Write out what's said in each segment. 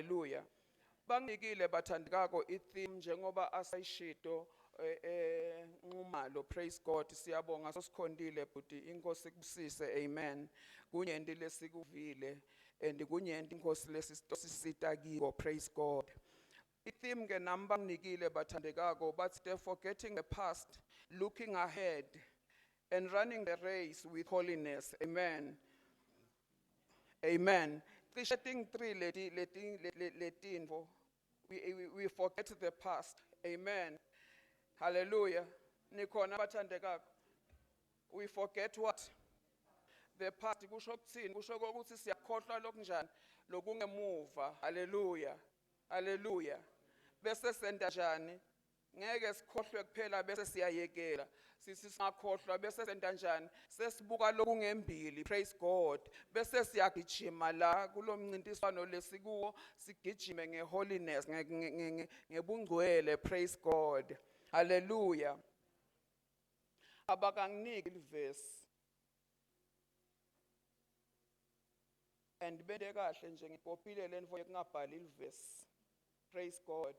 Hallelujah. Bangikile bathandikako i-theme njengoba asayishido nxumalo, praise God. Siyabonga sosikhondile buti inkosi kubusise, amen. Kunyenti lesikuvile and kunyenti inkosi lesisita kiwo, praise God. I-theme ke nami banginikile bathandikako bathi they're forgetting the past, looking ahead and running the race with holiness, amen. Amen. Cishe ting-3 letinvo. We forget the past. Amen. Hallelujah. Nikhona bathandekako. We forget what? The past. Kusho kuthini? Kusho ukuthi siyakhohlwa lokunjani lokungemuva. Hallelujah. Hallelujah. Bese senta njani? Ngeke sikhohlwe kuphela bese siyayekela. Singakhohlwa bese senta njani? Sesibuka lokungembili, praise God. Bese siyagijima la kulomncintiswano lesikuwo, sigijime ngeholiness, ngebungcwele, praise God. Hallelujah. Abakanginiki iverse. And bende kahle nje ngikopile lenfo yekungabhali iverse. Praise God.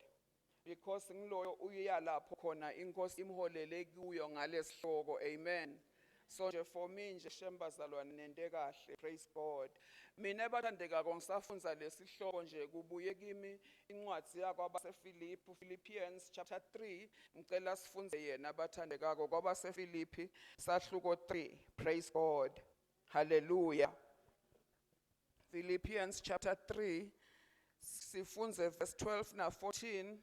Because ngiloyo uya lapho khona inkosi imholele kuyo ngalesihloko, amen. So nje for me nje shembazalwane nente kahle, praise God. Mina bathandekako ngisafunza lesihloko nje kubuye kimi incwadi yakho abaseFilipi, Philippians chapter 3, ngicela sifunze yena bathandekako kwabaseFilipi sahluko 3, praise God. Hallelujah. Philippians chapter 3 sifunze verse 12 na 14.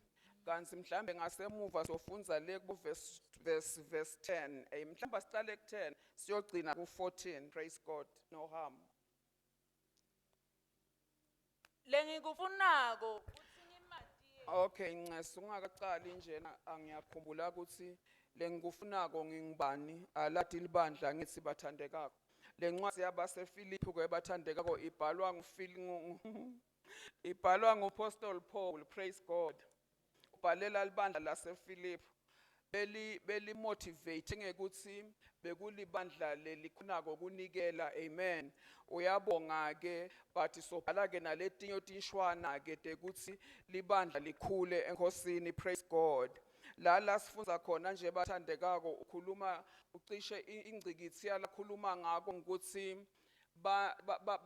Kanti mhlambe ngasemuva sofunza le ku verse 10. Mhlamba siqale ku 10 siyogcina ku 14. Praise God. No harm. Lengikufunako uthi ngimati. Okay, Ncesu ungakaqali njena angiyakhumbula ukuthi lengikufunako ngingibani alathi libandla ngithi bathandekako. Lencwadi yabaseFilipi ke bathandekako ibhalwa nguApostle Paul, praise God. Ubhalela libandla laseFilipi beli motivate ngekuthi bekulibandla lelikhonako kunikela, amen. Uyabonga ke but sobhala ke naletinyo tinshwana ke tekuthi libandla likhule enkosini, praise God. La sifunza khona nje bathandekako ukhuluma ucishe ingcikithi yalakhuluma ngako ukuthi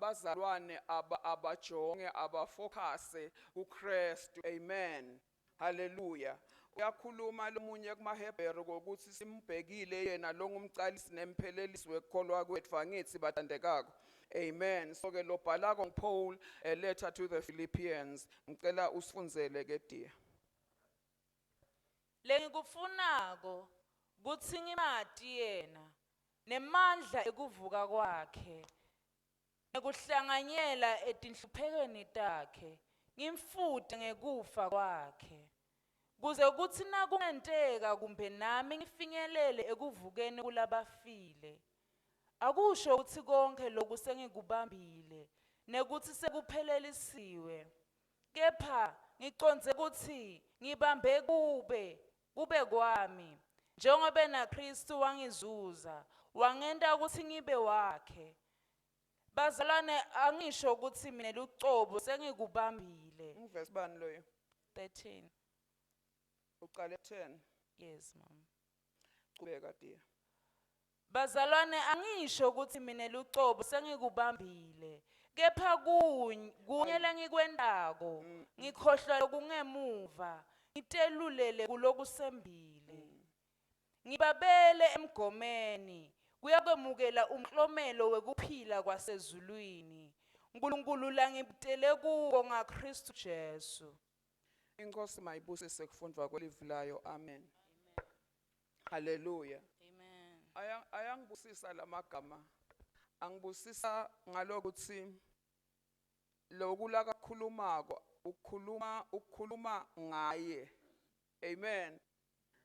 bazalwane abajonge abafocuse uKristu, amen. Hallelujah. Uyakhuluma lomunye kumaHebheru ukuthi simbhekile yena longumcalisi nemphelelisi wekholwa kwethu angithi bathandekako, amen. So ke lobhalako nguPaul, a letter to the Philippians. Ngicela usifunzele ke dear. Lengikufunako kuthi ngimati yena nemandla ekuvuka kwakhe nekuhlanganyela etinhluphekweni takhe ngimfude ngekufa kwakhe kuze kuthi nakungenteka kumbe nami ngifinyelele ekuvukeni kulabafile. Akusho ukuthi konke lokhu sengikubambile nekuthi sekuphelelisiwe, kepha ngiconze ukuthi ngibambe kube kwami njengoba naKristu wangizuza wangenta ukuthi ngibe wakhe. Bazalwane, angisho ukuthi mina lucobo sengikubambile. Verse bani loyo? 13. Uqale 10. Yes, mama. Qhubeka dear. Bazalwane, angisho ukuthi mina lucobo sengikubambile, kepha kunye lengikwentako ngikhohlwa lokungemuva ngitelulele kulokusembile. Ngibabele emgomeni kuyakwemukela umklomelo wekuphila kwasezulwini. uNkulunkulu langibutele kuwo ngaKristu Jesu. Inkosi mayibusise kufundwa kwelivilayo, amen. Hallelujah. Amen. Ayangibusisa lamagama. Angibusisa ngalokuthi lokula kakhulumako ukukhuluma ngaye. Amen.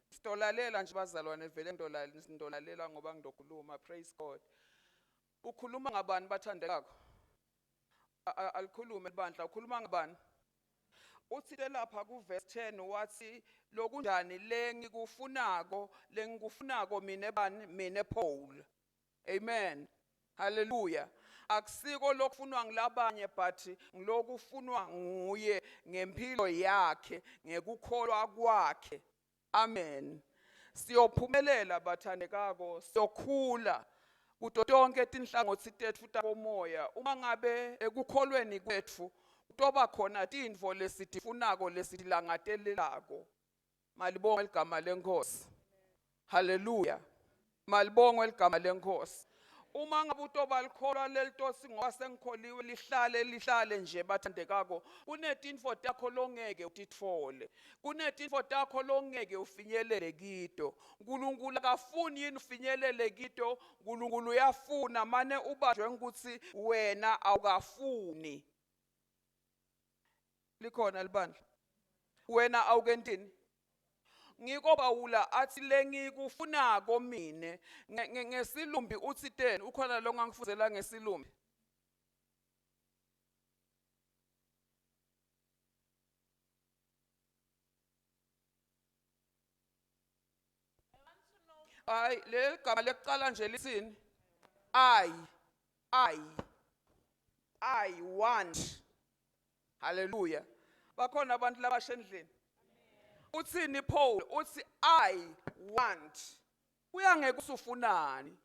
Sitolalela nje bazalwane vele ngidolalela ngoba ngidokhuluma, praise God. Ukhuluma ngabani bathandekako? Alikhulume libandla, ukhuluma ngabani? Uthi lapha ku verse 10 wathi lokunjani lengikufunako mina ebani? Mina Paul. Amen. Hallelujah. akusiko lokufunwa ngilabanye but ngilokufunwa nguye ngempilo yakhe ngekukholwa kwakhe. Amen. Siyophumelela bathandekako, siyokhula kuto tonke tinhlangothi tetfu takomoya. Uma ngabe ekukholweni kwetfu kutoba khona tintfo lesitifunako lesitilangatelelako. Malibonge ligama leNkosi. Hallelujah. Malibonge ligama leNkosi. Uma ngabe utoba likholwa lelitosi ngoba sengikholiwe lihlale nje bathandekako, kunetinfo takho longeke utitfole, kunetinfo takho longeke ufinyelele kito. uNkulunkulu akafuni yini ufinyelele kito, uNkulunkulu uyafuna mane ubajwe ngikuthi wena awukafuni. Likhona libandla wena awukentini ngiko Pawula athi lengikufunako mine ngesilumbi uthi teni. Ukhona lo ngangifuzela ngesilumbi? Hayi le gama lekuqala nje lithini? I want. Hallelujah. Bakhona abantu labasha endlini. Uthini Paul? Uthi I want. Kuya ngeke usufunani.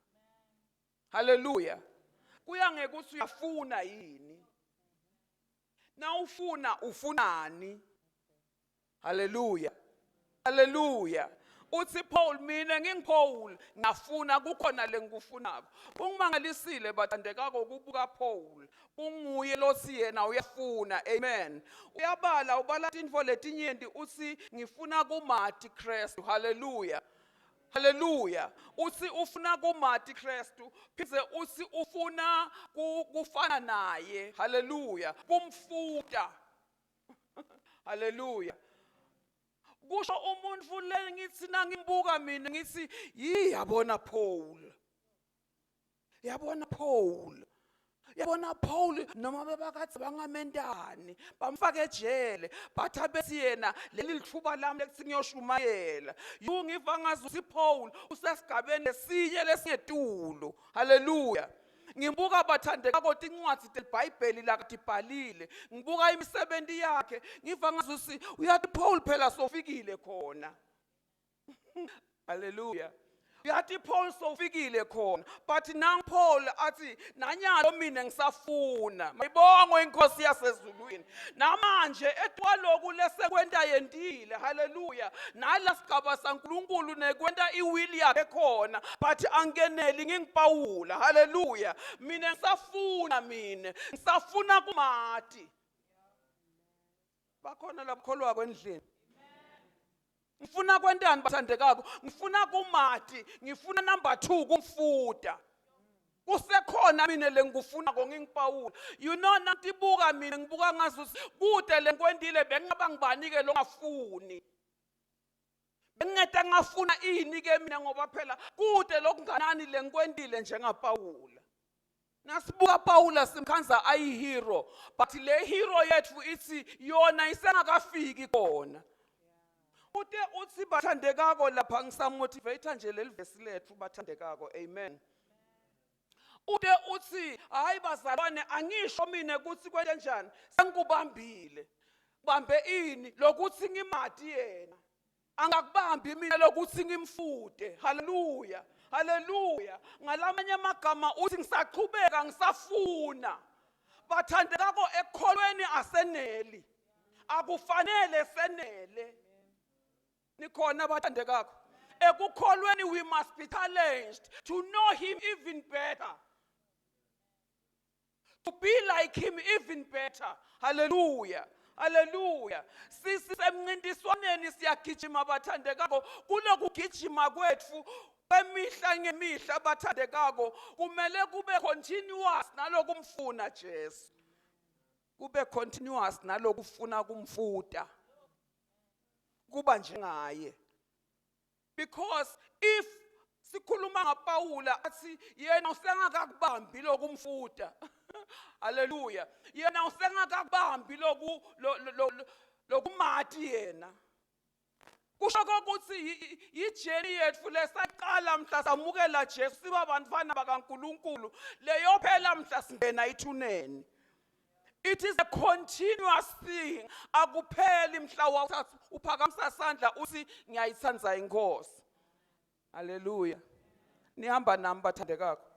Hallelujah. Kuya ngeke uthi uyafuna yini. Na ufuna ufunani. Hallelujah. Hallelujah. Uthi Paul mina ngingiPaul ngafuna kukhona lengikufunako. Kungimangalisile bathandekako kubuka Paul. Kunguye lothi yena uyafuna. Amen. Uyabala ubala tinfo letinyenti uthi ngifuna kuMathi Kristu. Hallelujah. Hallelujah. Uthi ufuna kuMathi Kristu, pheze uthi ufuna kufana naye. Hallelujah. Kumfuta. Hallelujah. Kusho umuntu le ngithi nangimbuka mina ngithi yabona Paul. Yabona Paul. Yabona Paul noma bebakathi bangamentani bamfaka ejele batha bethi yena leli lithuba lami lekuthi ngiyoshumayela. Ngiva ngazi uthi Paul usesigabeni lesinye lesingetulo. Hallelujah. Ngibuka bathandekako tincwadi teBhayibheli lakade ibhalile, ngibuka imisebenzi yakhe, ngiva ngazuthi uyathi Paul phela sofikile khona. Hallelujah. Uyathi Paul sofikile khona, but nang Paul athi nanyalo mina ngisafuna. Mayibonge inkosi yasezulwini. Namanje etwaloku lesekwenta yendile. Hallelujah. Nala sigaba saNkulunkulu nekwenta iwili yakhe khona, but angeneli ngingiPawula. Hallelujah. Mina ngisafuna ngisafuna kuMathi. Bakhona labakholwa kwendlini. Ngifuna kwentani bathandekako? Ngifuna kuMathi, ngifuna number 2 kumfuta. Kusekhona mina lengifuna ngingiPawula. You know nantibuka mina ngibuka ngazuthi kude lenkwendile bengaba ngibanike lo ngafuni. Bengete ngafuna ini ke mina ngoba phela kude lokunganani lenkwendile njengaPawula. Nasibuka Pawula simkhanza ayihero, but le hero yethu ithi yona isengakafiki khona. Ute uthi bathandekako lapha ngisamotivate nje leli verse lethu bathandekako. Amen. Ute uthi hayi bazalwane angisho mina ukuthi kwente njani sengikubambile. Bambe ini lokuthi ngiMathi yena. Angakubambi mina lokuthi ngimfute. Hallelujah. Hallelujah. Ngalamanye amagama uthi ngisaqhubeka ngisafuna. Bathandekako ekholweni aseneli. Akufanele senele. Nikhona bathandekako. Ekukholweni we must be challenged to know him even better. To be like him even better. Hallelujah. Hallelujah. Sisemncintiswaneni siyagijima bathandekako. Kulokugijima kwethu kwemihla ngemihla bathandekako kumele kube continuous nalokumfuna Jesu. Kube continuous nalokufuna kumfuta. Kuba njengaye. Because if sikhuluma ngaPawula athi yena usengakakubambi lokumfuta. Hallelujah. Yena usengakakubambi lokuMathi yena. kusho ukuthi ijeni yethu lesaqala mhla samukela Jesu siba abantwana bakaNkuluNkulu leyo phela mhla singena ithuneni. It is a continuous thing. Akupheli mhla wathatha uphakamisa isandla uthi ngiyayithanza inkosi. Hallelujah. Nihamba nami bathandekako.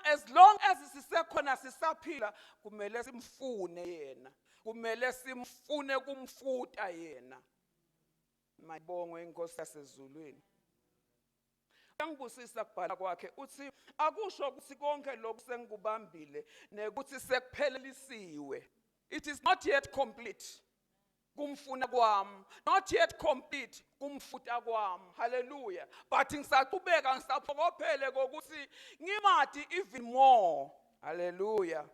As long as sisekhona sisaphila kumele simfune yena. Kumele simfune kumfuta yena. Mayibongwe inkosi yasezulwini. Ngibusisa kubhala kwakhe uthi akusho ukuthi konke lokhu sengikubambile nekuthi sekuphelelisiwe. It is not yet complete. Kumfuna kwami, not yet complete kumfuta kwami. Hallelujah. But ngisaqhubeka ngisaphokophele kokuthi ngimadi even more. Hallelujah.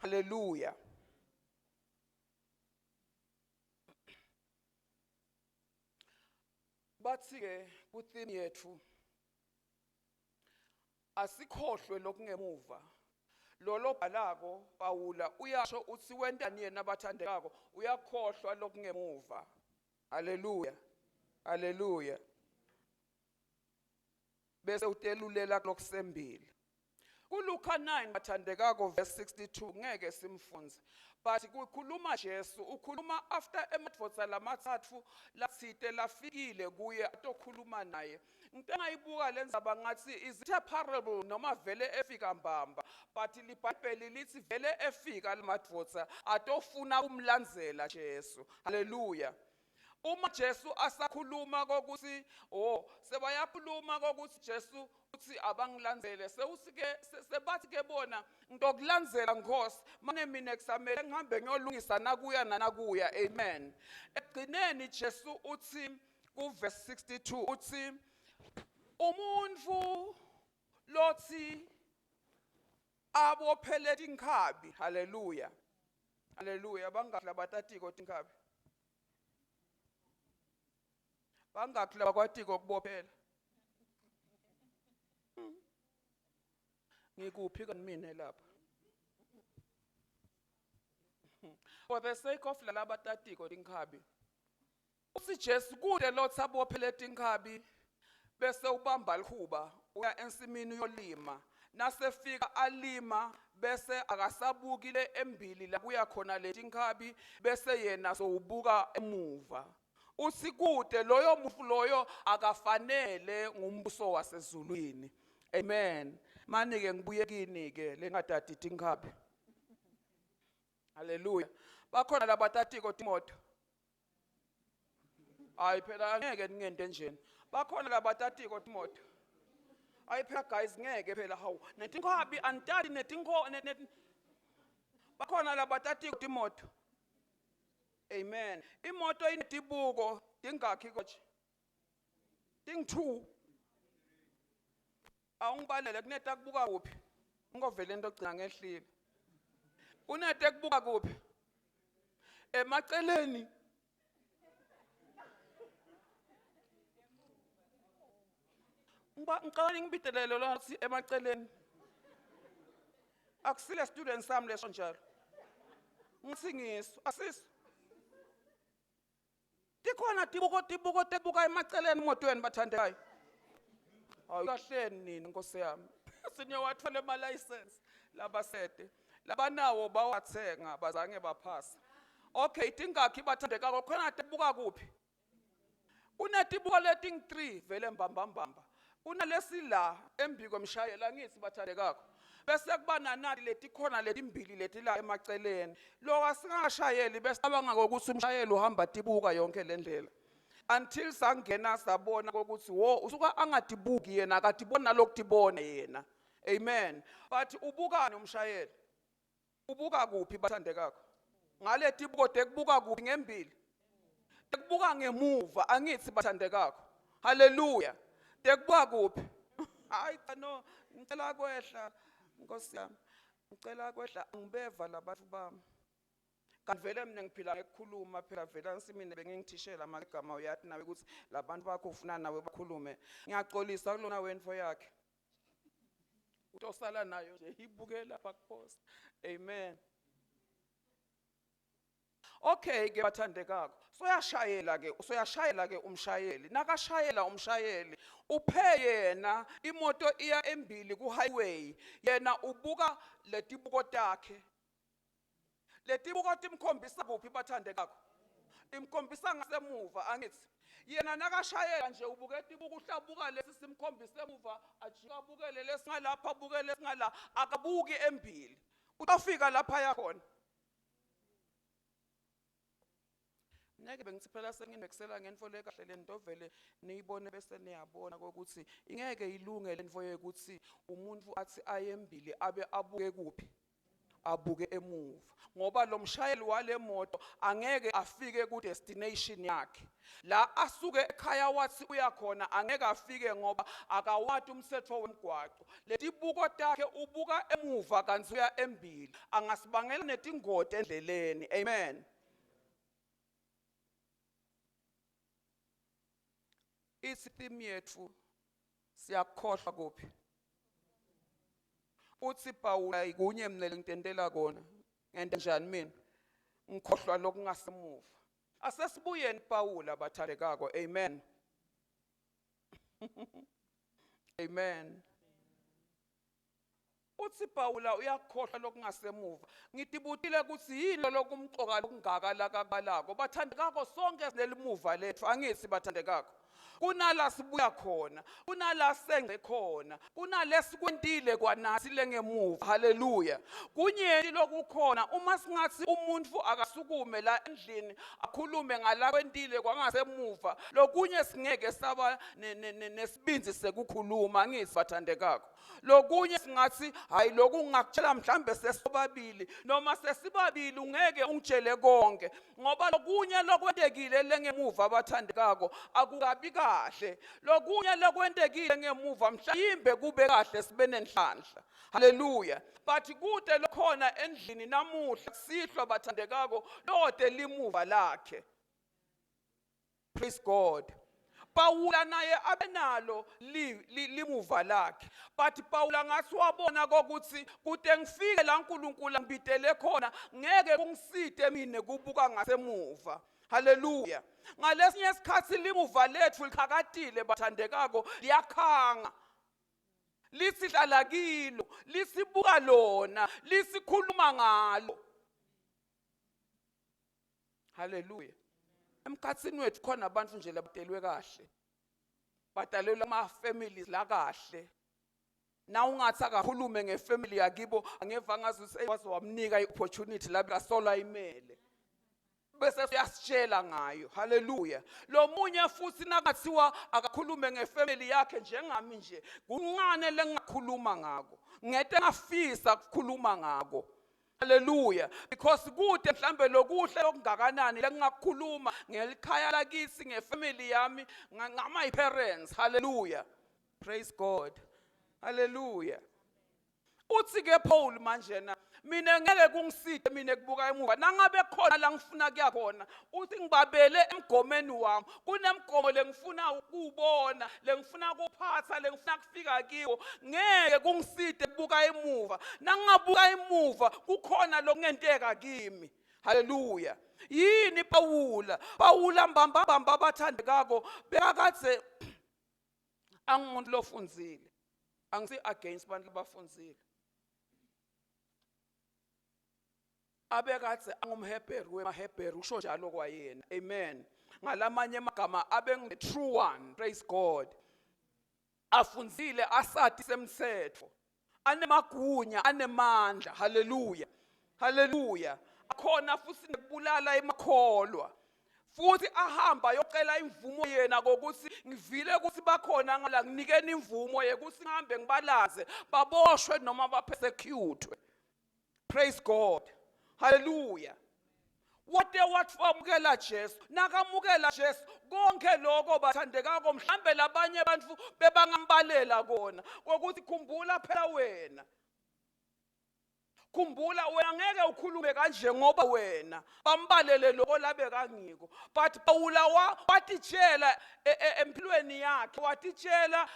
Hallelujah. Bathi ke ku theme yethu asikhohlwe lokungemuva. Lolo bhalako Pawula uyasho uthi wentani yena abathandekako uyakhohlwa lokungemuva. Hallelujah. Hallelujah. Bese utelulela lokusembili. KuLuka 9 bathandekako verse 62 ngeke simfunze. But kukhuluma Jesu ukhuluma after emadvodza lamathathu lasite lafikile kuye atokhuluma naye. Into engayibuka lenzaba ngathi is it a parable noma vele efika mbamba, but liBhayibheli lithi vele efika lamadvodza atofuna umlandzela Jesu. Hallelujah. Uma Jesu asakhuluma kokuthi sebayakhuluma kokuthi Jesu uthi abangilandzele sewuthi ke sebathi ke bona ngizokulandzela Nkosi manje mina kusamele ngihambe ngiyolungisa nakuya. Amen. Egcineni Jesu uthi ku verse 62 uthi umuntu lothi abophele inkhabi. Hallelujah. Hallelujah. Bangakla batatiko inkhabi. Bangakla bakwatiko kubophela. Ngikuphi kanimine lapha? For the sake of laba tatiko inkhabi. Uthi Jesu kude lothi abophele inkhabi bese ubamba lihuba uya ensimini uyolima. Nasefika alima bese akasabukile embili la kuya khona leti inkhabi bese yena sowubuka emuva. Uthi kude loyo muntu loyo akafanele ngumbuso wasezulwini. Amen. Manje ke ngibuye kini ke lengadaditi inkhabi. Hallelujah. Bakhona labatatiko Timoto. Hayi phela ngeke ngente njeni. Bakhona labatatiko Timoto. Hayi phela guys ngeke phela hawu. Netinkhabi antali bakhona labatatiko Timoto. Amen. Imoto inetibuko tingakhi konje? Ting2. Awungibalele kuneta kubuka kuphi? Ngovele into ogcina ngehlile. Unete kubuka kuphi? Emaceleni. Ngicela ngibitelele lo ukuthi emaceleni. Akusile student sami leso njalo. Ngisingiso asisi. Tikhona tibuko tebuka emaceleni emotweni bathandekayo. Hayi kahleni nini Nkosi yami. Siniyowathola ema license labasete. Labanawo bawathenga bazange baphasa. Okay, tingakhi bathandeka khona tebuka kuphi? Unetibuko leting 3 vele mbamba. Unalesila embiko mshayela ngithi bathandekako. Bese kuba nanati letikhona letimbili leti la emaceleni. Lo asingashayeli bese abanga ukuthi umshayeli uhamba tibuka yonke lendlela. Until sangena sabona ukuthi usuka angatibuki yena akatibona lokutibona yena. Amen. But ubukani umshayeli? Ubuka kuphi bathandekako? Ngale tibuko tekubuka kuphi ngembili? Tekubuka ngemuva angithi bathandekako. Hallelujah. Tekubuka kuphi? Hayi no, ngicela kwehla Nkosi yami. Ngicela kwehla ngibeva labantu bami. Kanvele mina ngiphila ngekukhuluma phela vela ngisimine bengingithishela amagama uyathi nawe ukuthi labantu bakho ufuna nawe bakhulume. Ngiyaxolisa kulona wenfo yakhe. Utosala nayo nje ibukela lapha kupost. Amen. Okay ke bathandekako soyashayela ke umshayeli nakashayela umshayeli uphe yena imoto iya embili ku highway yena ubuka letibuko takhe letibuko timkhombisa kuphi bathandekako imkhombisa ngasemuva angithi yena nakashayela nje ubuke tibuko uhlabuka lesi simkhombisa emuva ajika abukele lesingalapha abukele lesingala akabuki embili utafika lapha yakhona ngeke bengithi phela senginexela ngenfo lekahle lento vele niyibone bese niyabona ukuthi ingeke ilunge lenfo yokuthi umuntu athi ayembili abe abuke kuphi abuke emuva ngoba lo mshayeli wale moto angeke afike ku destination yakhe la asuke ekhaya wathi uyakhona angeke afike ngoba akawati umthetho wemgwaqo letibuko takhe ubuka emuva kanti uya embili angasibangela netingoti endleleni amen. Isithimi yethu siyakhohlwa kuphi uthi Pawula ikunye mina ngintendela kona ngente njani mina ngikhohlwa lokungasemuva asesibuyeni Pawula bathandekako amen amen uthi Pawula uyakhohlwa lokungasemuva ngitibutile ukuthi yini lokumxoka lokungaka lakabalako bathandekako sonke sinelimuva lethu angithi bathandekako kunala sibuya khona kunala sengce khona kunalesikwentile kwanathi lengemuva haleluya kunyeni lokukhona uma singathi umuntu akasukume la endlini akhulume ngala kwentile kwangasemuva lokunye singeke saba nesibinzi sekukhuluma ngithi bathandekako lokunye singathi hayi lokhu ngakutshela mhlambe sesobabili noma sesibabili ungeke ungitshele konke ngoba lokunye lokwentekile lengemuva abathandekako akukabi kahle lokunye lokwentekile ngemuva mhlawumbe kube kahle sibe nenhlanhla haleluya but kude lokhona endlini namuhla sihlwa bathandekako lode limuva lakhe praise God. Pawula naye abenalo limuva lakhe but Pawula ngathi wabona ukuthi kude ngifike la uNkulunkulu ngibidele khona ngeke kungiside mina kubuka ngasemuva haleluya ngalesinye isikhathi limuva lethu likhakatile bathandekako liyakhanga lisihlala kilo lisibuka lona lisikhuluma ngalo haleluya emkhatsini wethu khona abantu nje labadelwe kahle badalelwa ama families la kahle na ungathi akakhulume ngefamily yakibo angeva ngazi waze wamnika iopportunity la kasola imele bese uyasitshela ngayo haleluya lo munye futhi nakathiwa akakhulume ngefamily yakhe njengami nje kuncane lengakhuluma ngako ngete ngafisa ukukhuluma ngako haleluya because kude mhlambe lokuhle okungakanani lengakhuluma ngelikhaya lakisi ngefamily yami ngama parents haleluya praise God haleluya uthi ke Paul manje na mina ngeke kungiside mina kubuka emuva nangabe khona la ngifuna kuya khona uthi ngibabele emgomeni wami kunemgomo lengifuna ukubona lengifuna kuphatha lengifuna kufika kiwo ngeke kungiside kubuka emuva nangabuka emuva kukhona lokungenteka kimi haleluya yini Pawula mbamba abathandekako bekakathe angumuntu lofunzile angisi against abantu abafunzile abekathi angumHebheru wemaHebheru usho njalo kwayena amen ngalamanye amagama abengu true one praise God afunzile asati semthetho anemagunya anemandla haleluya haleluya akhona futhi nekubulala emakholwa futhi ahamba yocela imvumo yena kokuthi ngivile ukuthi bakhona ngala nginikeni imvumo yekuthi ngihambe ngibalaze baboshwe noma bapersecute praise God haleluya wate watfamukela Jesu nakamukela Jesu konke lokho bathandekako mhlambe labanye abantu bebangambalela kona ukuthi khumbula phela wena khumbula wena ngeke ukhulume kanje ngoba wena bambalele lokho labe kangiko but Pawula watitshela empilweni yakhe watitshela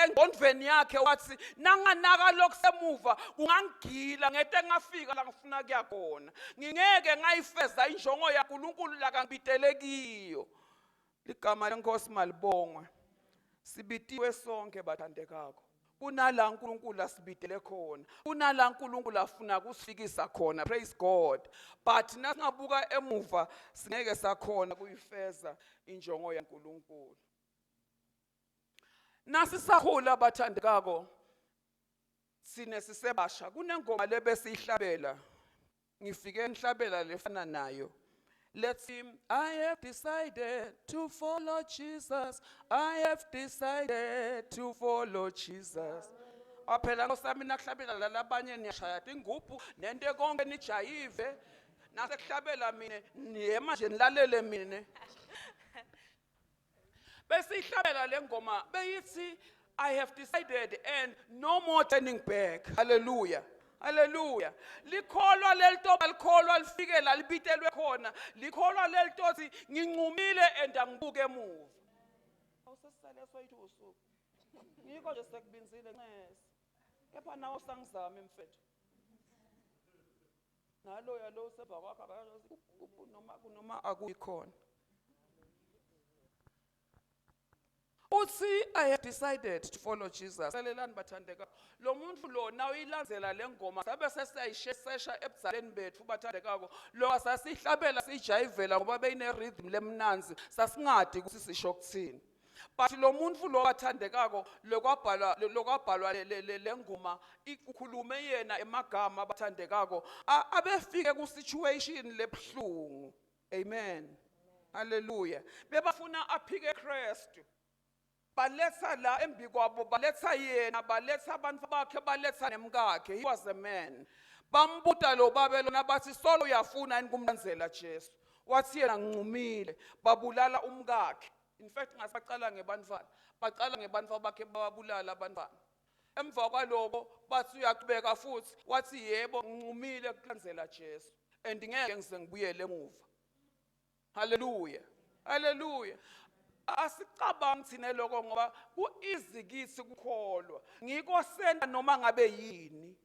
engqondweni yakhe wathi nanganaka lokusemuva kungangigila ngete ngafika la ngifuna kuya khona ngingeke ngayifeza injongo yaNkulunkulu la kangibitelekiyo ligama lenkosi malibongwe sibitiwe sonke bathandekako kunala uNkulunkulu asibidele khona kunala uNkulunkulu afuna kusifikisa khona praise God but nasingabuka emuva singeke sakhona kuyifeza injongo yaNkulunkulu nasisahula bathandekako sine sisebasha kunengoma lebesihlabela ngifike enhlabela lefana nayo let's sing I have decided to follow Jesus I have decided to follow Jesus aphela ngosami nakuhlabela lalabanye niyashaya ingubhu nento konke nijayive nasekuhlabela mina niye manje nilalele mina besihlabela lengoma beyithi I have decided and no more turning back hallelujah hallelujah likholwa lelitoba likholwa lifike la libitelwe khona likholwa lelitothi nginqumile and angibuke emuva awusesisale soyithi usuku ngikho nje sekubinzile nqese kepha nawo sangizama emfethu nalo yalo seba kwakho akayazi noma akuyikhona uthi I have decided to follow Jesus selelani bathandeka lo muntu lo na uyilandzela lengoma sabe sesayishesha ebuzaleni bethu bathandekako lo asasihlabela sijayivela ngoba beyine rhythm lemnanzi sasingadi ukuthi sisho ukuthini but lo muntu lo bathandekako lokwabhalwa lengoma ikhulume yena emagama bathandekako abefike ku situation lebhlungu amen hallelujah bebafuna aphike Kristu baletha la embikwabo baletha yena baletha abantu bakhe baletha nemkakhe he was a man bambuta lo babelona bathi solo uyafuna kumlandzela Jesu wathi yena ngincumile babulala umkakhe in fact ngasaqala ngebantwana baqala ngebantwa bakhe babulala abantwana emva kwaloko bathi uyaqhubeka futhi wathi yebo ngincumile kulandzela Jesu and ngeke ngize ngibuyele emuva hallelujah hallelujah asicabanga thina lokho ngoba kueasy kithi ukukholwa ngiko senta noma ngabe yini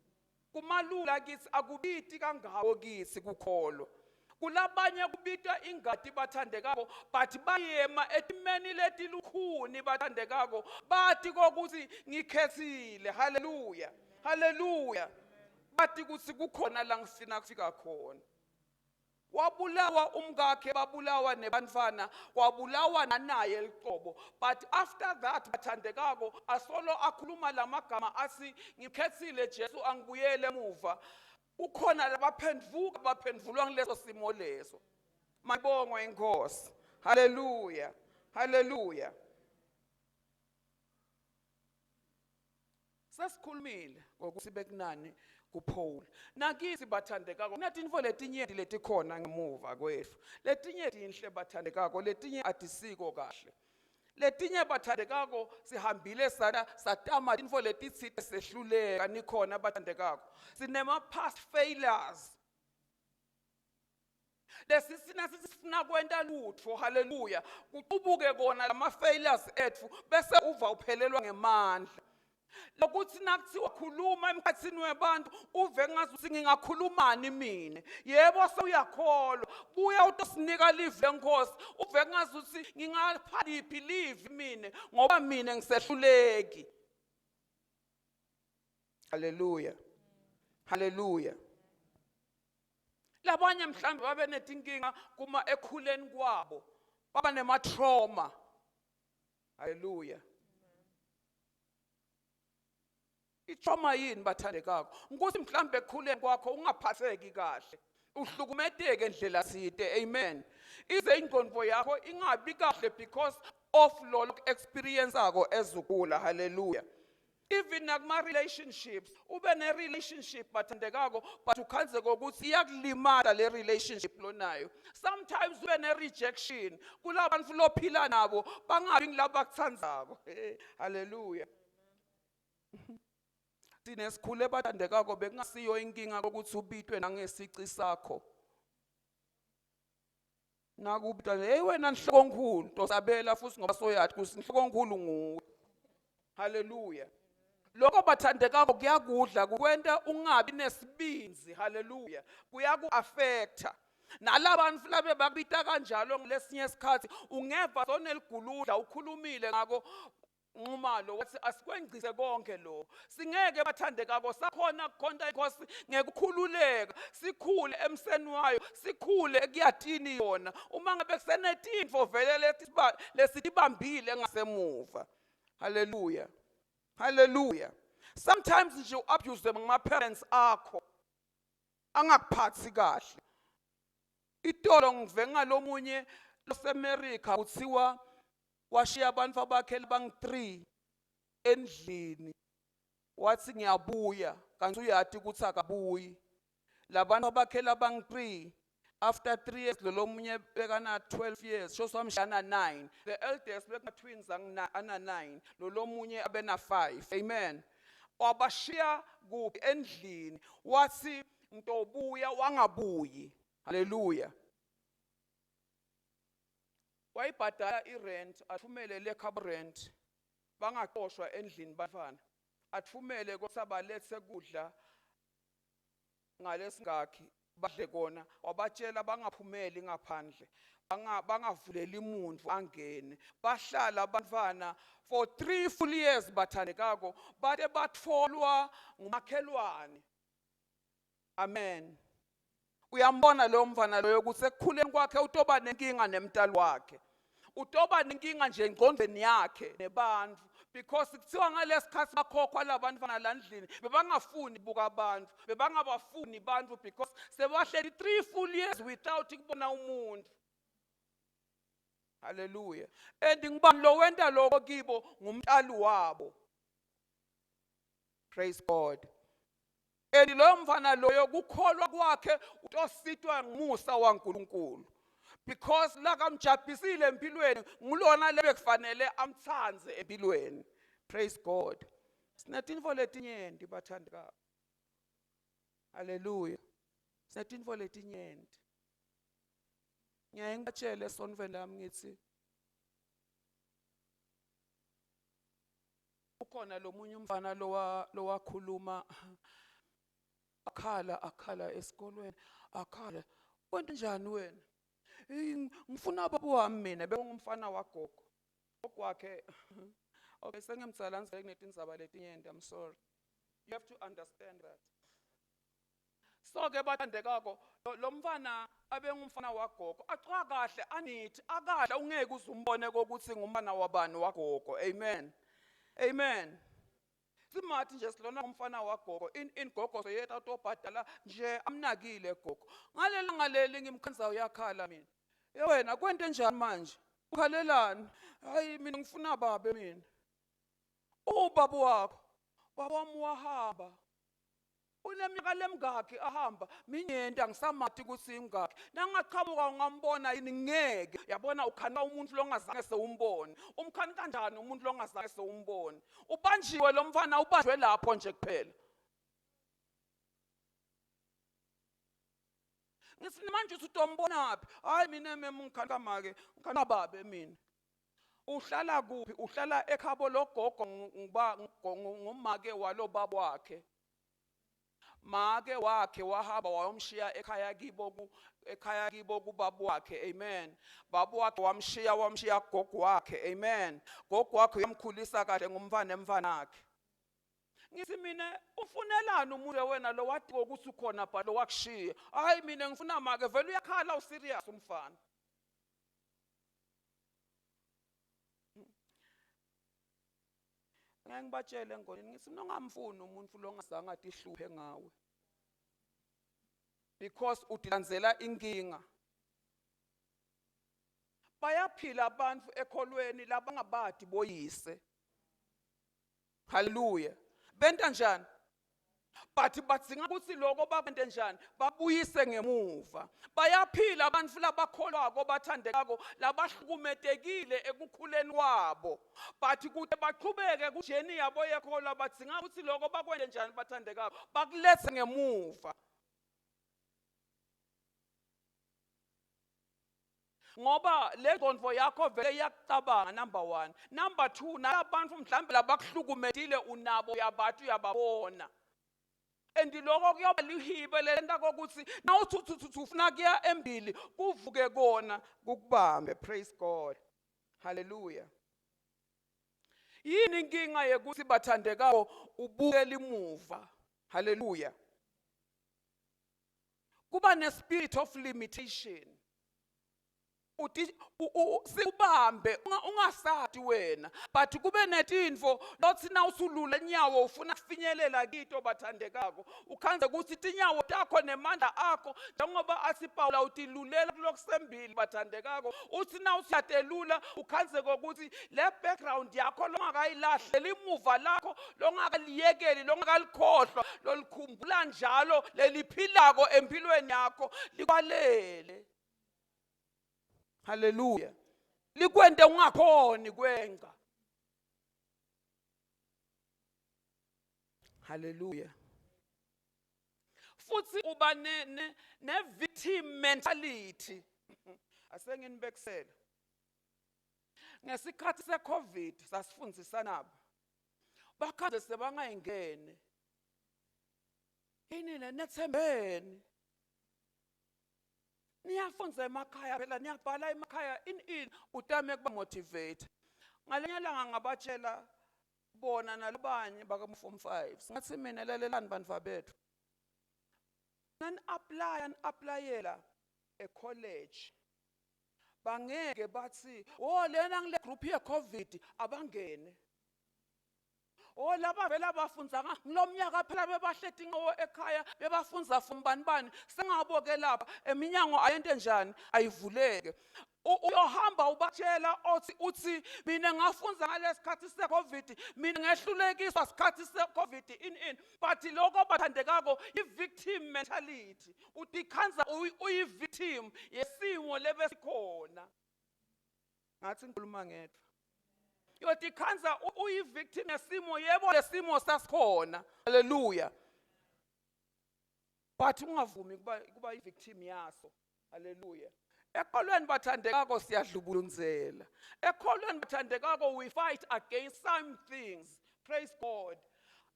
kumalula kithi akubiti kangako kithi ukukholwa kulabanye kubitwa ingadi bathandekako but bayema etimeni letilukhuni bathandekako bathi kokuthi ngikhethile hallelujah hallelujah bathi kuthi kukhona la ngifina kufika khona wabulawa umkakhe babulawa nebantwana wabulawa naye liqobo but after that bathandekako asolo akhuluma lamagama athi ngikhethile Jesu angibuyele emuva ukhona labaphendvulwa ngileso simo leso mabongwe inkosi hallelujah hallelujah sasikhulumile ngokuthi bekunani kuPaul nakithi bathandekako nathi info letinyenti letikhona ngemuva kwethu letinye inhle bathandekako letinye atisiko kahle letinye bathandekako sihambile satama info letitsite sehluleka nikhona bathandekako sinema past failures lesisina sifuna kwenta lutho hallelujah kuqubuke kona lama failures ethu bese uva uphelelwa ngemandla lokuthi nakuthiwa khuluma emkhathini webantu uve ngazuthi ngingakhulumani mina yebo sewuyakholwa buya utosinika live lenkosi uve ngazuthi ngingapha liphi live mina ngoba mina ngisehluleki hallelujah hallelujah labanye mhlambe babe netinkinga kuma ekhuleni kwabo baba nema trauma hallelujah itrauma yini bathandekako ukuthi mhlambe ekhuleni kwakho ungaphatheki kahle uhlukumezeke endlela side amen ize ingqondo yakho ingabi kahle because of lo experience akho ezukula hallelujah even nakuma relationships ube ne relationship bathandekako but ukhanze ukuthi iyakulimala le relationship lonayo sometimes ube ne rejection kulabantu lophila nabo bangabi ngilaba kuthandzako hallelujah Sinesikhule bathandekako bekungasiyo inkinga ukuthi ubitwe nangesici sakho. Nakubita hey wena nhlokonkulu tosabela futhi ngoba soyathi kusinhlokonkulu nguwe. Hallelujah. Lokho bathandekako kuyakudla kukwenta ungabi nesibinzi. Hallelujah. Kuyaku-affecta. Nalabantu labe bakubita kanjalo ngalesinye isikhathi ungeva soneliguludla ukhulumile ngako nxumalo wathi asikwengcise konke lo. Singeke bathandekako sakhona kukhonta inkosi ngekukhululeka sikhule emseni wayo sikhule ekuyatini yona uma ngabe kusenetinfo vele lesibambile ngasemuva. Hallelujah. Hallelujah. Sometimes nje u-abuse them ngama-parents akho angakuphathi kahle. Itolo ngive ngalomunye loseMerika kuthiwa washiya abantu abakhe bang3 endlini wathi ngiyabuya kanti uyathi ukuthi akabuyi. Labantu abakhe bang3 after 3 years lomunye bekana 12 years sho samshana 9. The eldest bekana twins ana 9 lomunye abena 5. Amen. Wabashiya kuphi endlini wathi ntobuya wangabuyi. Hallelujah. Wayibhadala irent athumele lekha rent bangaxoshwa endlini bafana athumele kosabalethe kudla ngalesingakhi badle kona wabatshela bangaphumeli ngaphandle bangavuleli umuntu angene bahlala abantwana for 3 full years bathandekako bade batfolwa ngumakhelwane. Amen. Uyambona lo mfana loyo ukuthi ekukhuleni kwakhe utoba nenkinga nemntali wakhe. Utoba nenkinga nje engqondweni yakhe nebantu because kuthiwa ngalesikhathi bakhokhwa labantwana landlini bebangafuni buka abantu bebangabafuni abantu because sebahleli 3 full years without kubona umuntu. Hallelujah. And ngibani lo wenta lokho kibo ngumntali wabo. Praise God. And lo mfana loyo kukholwa kwakhe utositwa ngumusa waNkulunkulu because la kamjabhisile empilweni ngulona lebekufanele amthanze empilweni. Praise God. Sinetinfo letinyenti bathandeka. Hallelujah. Sinetinfo letinyenti. Ngiyaye ngibatshele sonveni lami ngithi ukhona lomunye umfana lowakhuluma akhala esikolweni akhala wena njani wena ngifuna baba wami mina bekungumfana wagogo okwakhe okay sengimtsalanisa kunetindzaba letinyenti. I'm sorry, you have to understand that. So ke bathandekako lo mfana abengumfana wagogo acha kahle anithi akadla ungeke uzumbone kokuthi ngumfana wabani wagogo. Amen. Amen. Simathi nje silona umfana wagogo ingogo yethu atobhadala nje amnakile gogo ngaleli ngimkhanza uyakhala mina wena kwente njani manje ukhalelani hayi mina ngifuna babe mina ubaba wakho baba wami wahamba uneminyaka lemingaki ahamba minyenti angisamathi ukuthi ingaki nangaqhamuka ngambona yini ngeke yabona ukhana umuntu longazange sewumbone umkhani kanjani umuntu longazange sewumbone ubanjiwe lo mfana ubanjwe lapho nje kuphela ngithi manje utombonaphi hayi mina ngimkhana make ngikhana babe mina uhlala kuphi uhlala ekhabo logogo ngumake walo baba wakhe make wakhe wahamba wayomshiya ekhaya kibo kubaba wakhe. Amen. Baba wakhe wamshiya gogo wakhe. Amen. Gogo wakhe uyamkhulisa kahle ngumfana emfanakhe. Ngithi mina ufunelani umuntu wena lo wathi ukuthi ukhona pha lo wakushiya hayi mina ngifuna make vele uyakhala userious umfana. Ngibatshele ngone ngithi mina ngamfuni umuntu longazange atihluphe ngawe because udilanzela inkinga. Bayaphila abantu ekholweni labangabadi boyise. Hallelujah. Benta njani but badzinga ukuthi lokho bakwenze njani babuyise ngemuva. Bayaphila abantu labakholwako bathandekako labahlukumetekile ekukhuleni kwabo, but kude baqhubeke kujeni yabo yekholwa badzinga ukuthi lokho bakwenze njani bathandekako bakulethe ngemuva. Ngoba le ngondvo yakho vele iyacabanga, number 1. Number 2, nabantu mhlambe labakuhlukumetile unabo yabantu uyababona. And lokho kuyoba lihibe lenta kokuthi nawuthi ufuna kuya embili kuvuke kona kukubambe. Praise God. Hallelujah. Yini inkinga yekuthi bathandekako ubukela imuva? Hallelujah. Kuba ne spirit of limitation. Uthi sikubambe ungasati wena, but kube netinfo lothi na usulula inyawo ufuna kufinyelela kito bathandekako ukhanze ukuthi tinyawo takho nemandla akho njengoba asiPaula utilulela kulokusembili bathandekako uthi na usiyatelula ukhanze ukuthi le background yakho longakayilahle limuva lakho longakaliyekeli longakalikhohlwa lolikhumbula njalo leliphilako empilweni yakho likwalele. Hallelujah. Likwente ungakhoni kwenga. Hallelujah. Futhi uba ne victim mentality. Asenginibekisela. Ngesikhathi seCovid sasifundisana nabo. Bakade sebangayingene. Yini nethembeni. Niyafunza emakhaya phela niyabhala emakhaya in utame kuba motivate. Ngalenye langa ngabatshela bona nalabanye baka form 5. Singathi mina lalelani bantu bethu. Nan applyela e college. Bangeke bathi oh lena ngile group ye COVID abangene. Oh laba vela bafunza ngilomnyaka phela bebahleti ngowo ekhaya bebafunza fumbani sengaboke lapha eminyango ayente njani ayivuleke. Uyohamba ubatshela uthi mina ngafunza ngalesikhathi seCovid mina ngehlulekiswa isikhathi seCovid in but lokho bathandekako i-victim mentality uthi khanza uyi-victim yesimo lebesikhona. Ngathi ngikhuluma ngedwa yothi khanza uyi-victim yesimo yebo lesimo sasikhona. Hallelujah. But ungavumi kuba i-victim yaso. Hallelujah. Ekholweni bathandekako siyadlubulunzela. Ekholweni bathandekako we fight against some things. Praise God.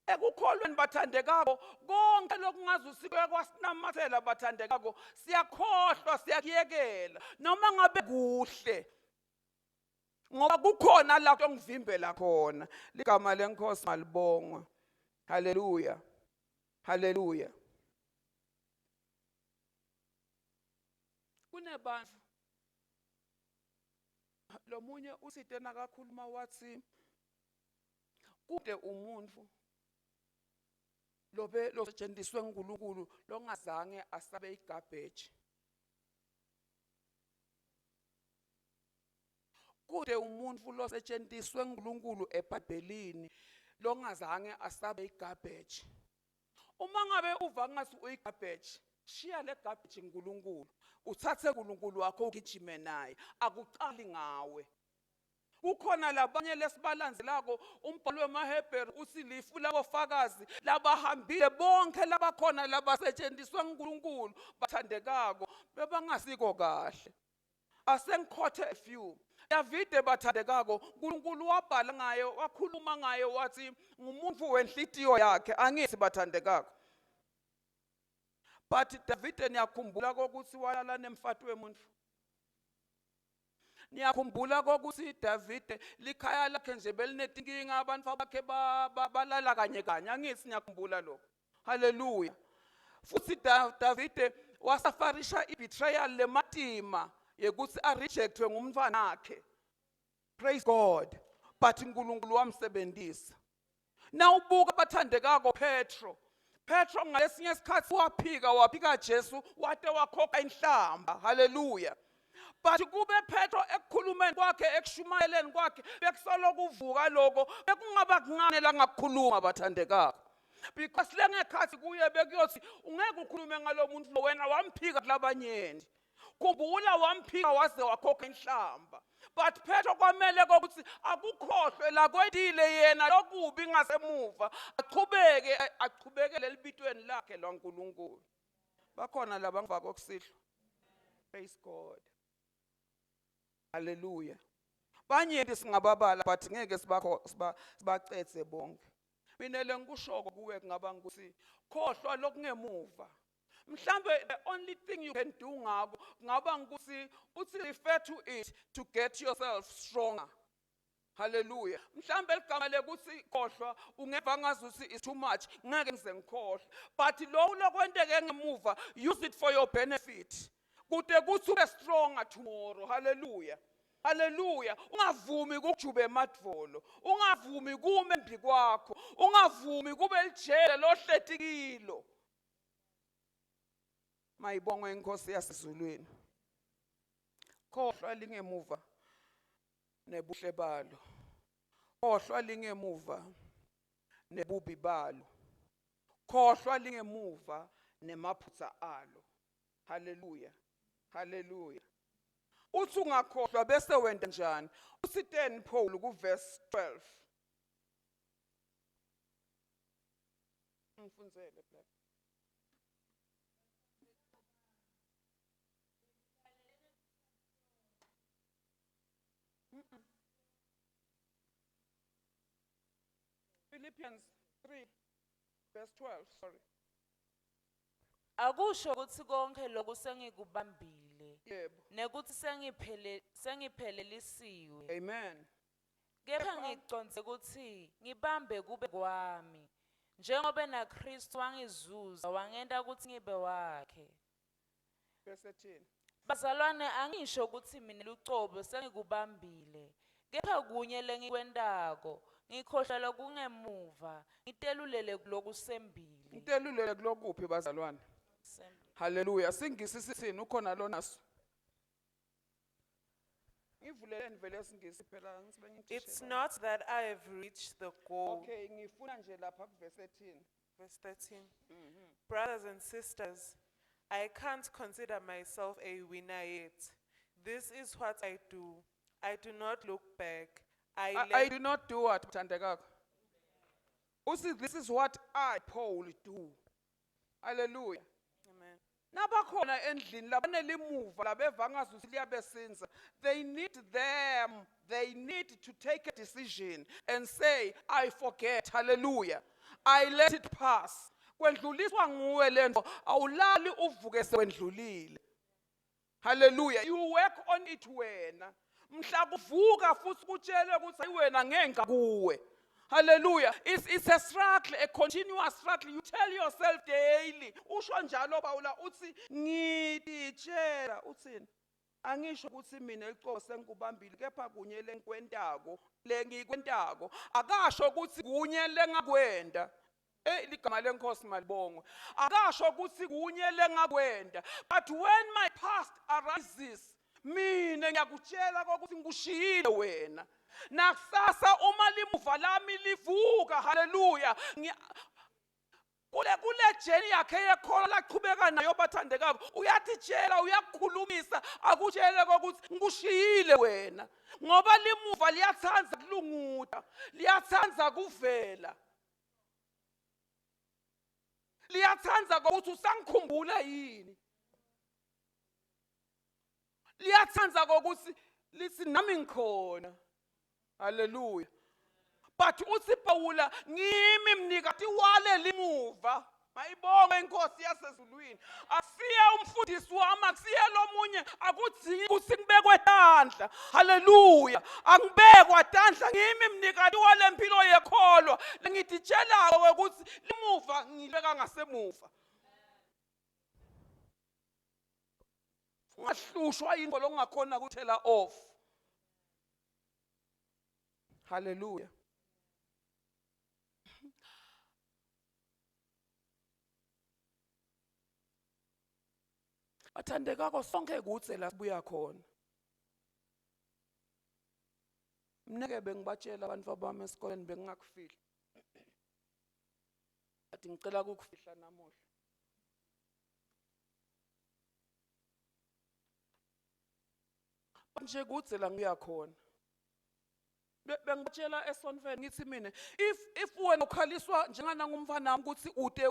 Ekukholweni bathandekako konke lokungazusikwe kwasinamathela bathandekako siyakhohlwa siyakuyekela noma ngabe kuhle. Ngoba kukhona la ongivimbela khona. Ligama lenkosi malibongwa. Hallelujah. Hallelujah. Kunebantu lo munye usite nakakhuluma wathi kude umuntu lobe losetshenziswe nguNkulunkulu longazange asabe igarbage. Kude umuntu losetshenziswe nguNkulunkulu eBhayibhelini longazange asabe igarbage. Uma ngabe uva ngathi uyigarbage, shiya le garbage nguNkulunkulu. Uthathe uNkulunkulu wakho ugijime naye, akuqali ngawe. Kukhona labanye lesibalanzelako umbhalo wemaHebheru uthi lifu labofakazi labahambile bonke labakhona labasetshenziswe nguNkulunkulu bathandekako bebangasiko kahle. Asengikhothe a few. Davide bathandekako uNkulunkulu wabhala ngaye wakhuluma ngaye wathi ngumuntu wenhlitiyo yakhe angithi bathandekako. But Davide niyakhumbula ukuthi walala nemfati wemuntu. Niyakhumbula ukuthi Davide likhaya lakhe nje belinetinkinga abantu bakhe balala kanye angithi niyakhumbula lokho. Hallelujah. Futhi Davide wasafarisha i-betrayal lematima yekuthi rejectwe ngumntwana wakhe. Praise God. But uNkulunkulu wamsebenzisa. Nawubuka bathandekako Petro ngalesinye isikhathi waphika Jesu wade wakhokha inhlamba. Hallelujah. But kube Petro ekukhulumeni kwakhe ekushumayeleni kwakhe bekusolo kuvuka lokho bekungaba kuncane la ngakukhuluma bathandekako. because lengekhathi kuye bekuyothi ungeke ukhulume ngalomuntu lo wena wamphika kulabanyeni khumbula wamphika waze wakhokha inhlamba but phetho kwamele ukuthi akukhohlwe la kwedile yena lokubi ngasemuva aqhubekele libitweni lakhe laNkulunkulu bakhona labangva kokusihlwa praise God hallelujah banyenti singababala but ngeke sibacetse bonke mina lengikushoko kuwe kungaba ukuthi khohlwa lokungemuva mhlambe the only thing you can do ngako ngaba ukuthi uthi refer to it to get yourself stronger hallelujah mhlambe ligama lekuthi khohlwa ungeva ngazuthi is too much ngeke ngize ngikhohlwe but lo lokwenteke ngemuva use it for your benefit kude kuthi ube stronger tomorrow hallelujah hallelujah ungavumi ukujube emadvolo ungavumi kume embi kwakho ungavumi kube lijele lohletikilo mayibongwe inkosi yasezulwini khohlwa lingemuva nebuhle balo khohlwa lingemuva nebubi balo khohlwa lingemuva nemaphutsa alo hallelujah hallelujah uthi ungakhohlwa bese wenda njani uthi 10 Paul ku verse 12 ngifundzele black Philippians 3 verse 12 sorry akusho ukuthi konke lokhu sengikubambile yebo nekuthi sengiphelelisiwe amen kepha ngiconze ukuthi ngibambe kube kwami njengoba naKristu wangizuza wangenta ukuthi ngibe wakhe verse 13 bazalwane angisho ukuthi mina lucobo sengikubambile kepha kunye lengikwendako ngikhohlala kungemuva ngitelulele kulokusembili ngitelulele kulokuphi bazalwane hallelujah singisi sithini ukhona lonaso ngivuleleni vele singisi phela It's not that I have reached the goal. okay ngifuna nje lapha ku verse 13 Verse 13. Brothers and sisters, I can't consider myself a winner yet. This is what I do. I do not look back. I do not do what Thandekako. Usi this is what I Paul do. Hallelujah. Amen. Nabakhona endlini labanelimuva labeva ngazuthi liyabesinza. They need to take a decision and say I forget. Hallelujah. I let it pass. Kwendluliswa nguwe lento awulali uvuke sewendlulile. Hallelujah. You work on it wena. Mhla kuvuka futhi kutshele ukuthi ayiwena ngenga kuwe. Hallelujah. It's a struggle, a continuous struggle. You tell yourself daily. Usho njalo Paula uthi ngititshela uthini? Angisho ukuthi mina icobo sengikubambile kepha kunye lengikwentako. Akasho ukuthi kunye lengakwenda. Ligama lenkosi malibongwe. Akasho ukuthi kunye lengakwenda. But when my past arises, mina ngiyakutshela ukuthi ngikushiyile wena. Nakusasa uma limuva lami livuka hallelujah kule jeni yakhe yekholo laqhubeka nayo bathandekako uyatitshela uyakukhulumisa akutshele ukuthi ngikushiyile wena ngoba limuva liyathanda kulunguta liyathanda kuvela liyathanda ukuthi usangikhumbula yini liyathanda ukuthi lithi nami ngikhona hallelujah but uthi Paula ngimi mnikati wale limuva mayibonge inkosi yasezulwini asiye umfundisi wami akusiye lomunye akudzingi ukuthi ngibekwe tandla hallelujah angibekwa tandla ngimi mnikati wale mpilo yekholwa ngititshela ukuthi limuva ngibeka ngasemuva ungahlushwa yinto longakhona ukuthela off hallelujah Bathandekako sonke kutse la sibuya khona mneke bengibatshela abantu bami esikoleni bengingakufihli Athi ngicela ukufihla namuhla. Nje kudze la ngiya khona. Bengitshela esonfeni ngithi mina if wena ukhaliswa njengana ngumfana wami ukuthi ude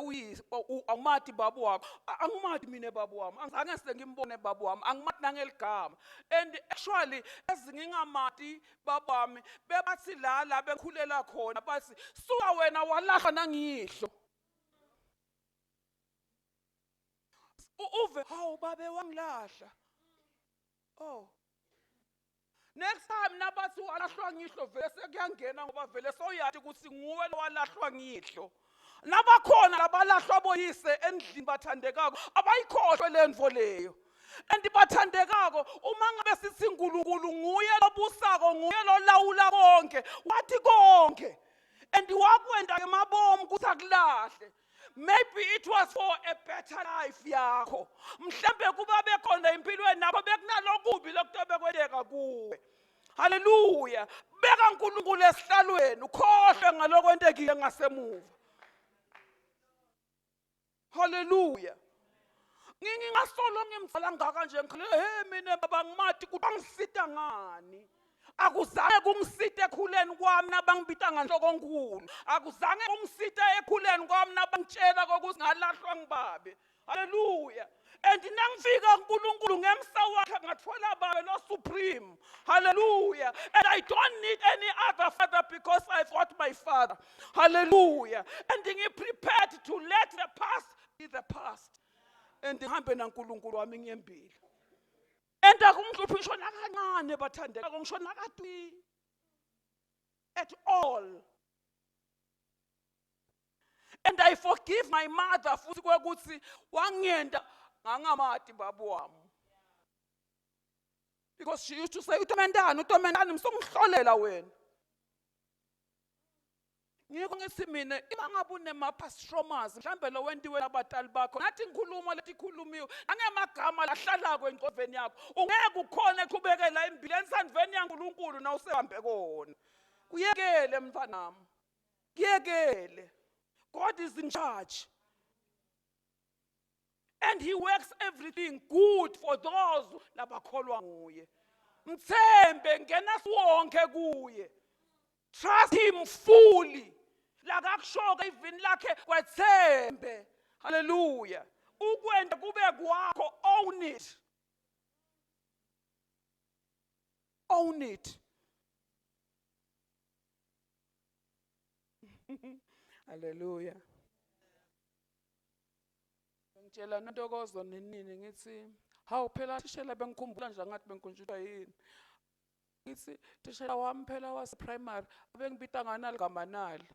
awumathi babu wakho, angimathi mina babu wami, angizange sike ngimbone babu wami, angimathi nangeligama. And actually ezingingamathi babu wami bebathi la bekhulela khona bathi suka wena walahla nangihlo. Uve hawu babe wangilahla. Oh, next time nabathi walahlwa ngihlo vele sekuyangena ngoba vele soyathi ukuthi nguwe walahlwa ngihlo. Nabakhona labalahlwa boyise endlini bathandekako abayikhohlwe lento leyo. And bathandekako uma ngabe sithi uNkulunkulu nguye lobusako, nguye lolawula konke, wathi konke. And wakwenda emabomu ukuthi akulahle. Maybe it was for a better life yakho. Mhlambe kuba bekhona impilweni nakho bekunalokubi lokutobe kwendeka kuwe. Hallelujah. Beka uNkulunkulu esihlalweni ukhohlwe ngalokwentekile ngasemuva. Hallelujah. Ngingasolo ngimzala ngaka nje ngikhale mina baba ngimathi kuthi angisita ngani. Akuzange kungisite ekhuleni kwami nabangibita nganhloko enkulu. Akuzange kungisite ekhuleni kwami nabangitshela ukuthi ngalahlwa ngibabe. Hallelujah. And nangifika uNkulunkulu ngemsa wakhe ngathola babe lo supreme. Hallelujah. And I don't need any other father because I've got my father. Hallelujah. And ngi prepared to let the past be the past. And ngihambe naNkulunkulu wami ngiyembili. And akungihluphishwa nakancane bathandeka ngishona katwi at all. And I forgive my mother futhi kwekuthi wangiyenda ngangamathi babu wami. Because she used to say uTomendani msongihlolela wena. Ngiko ngithi mina ima ngabe unemapastromas mhlambe lo wentiwe abatali bakho ngathi ngikhuluma lethi khulumiwe angemagama lahlalako encoveni yakho ungeke ukhona eqhubekela embileni sandveni yaNkulunkulu na usehambe kona. Kuyekele mfanami. Kuyekele. God is in charge. And he works everything good for those labakholwa nguye. Mthembe ngena wonke kuye. Trust him fully. Lakakushoka even lakhe kwethembe. Hallelujah. Ukwenda kube kwakho, own it. Own it. Hallelujah. Ngitshela noNtokozo nenini ngithi hawu phela thishela bengikhumbula nje ngathi benkonjulwa yini. Ngithi thishela wami phela wase primary abengibita nganaligama nali.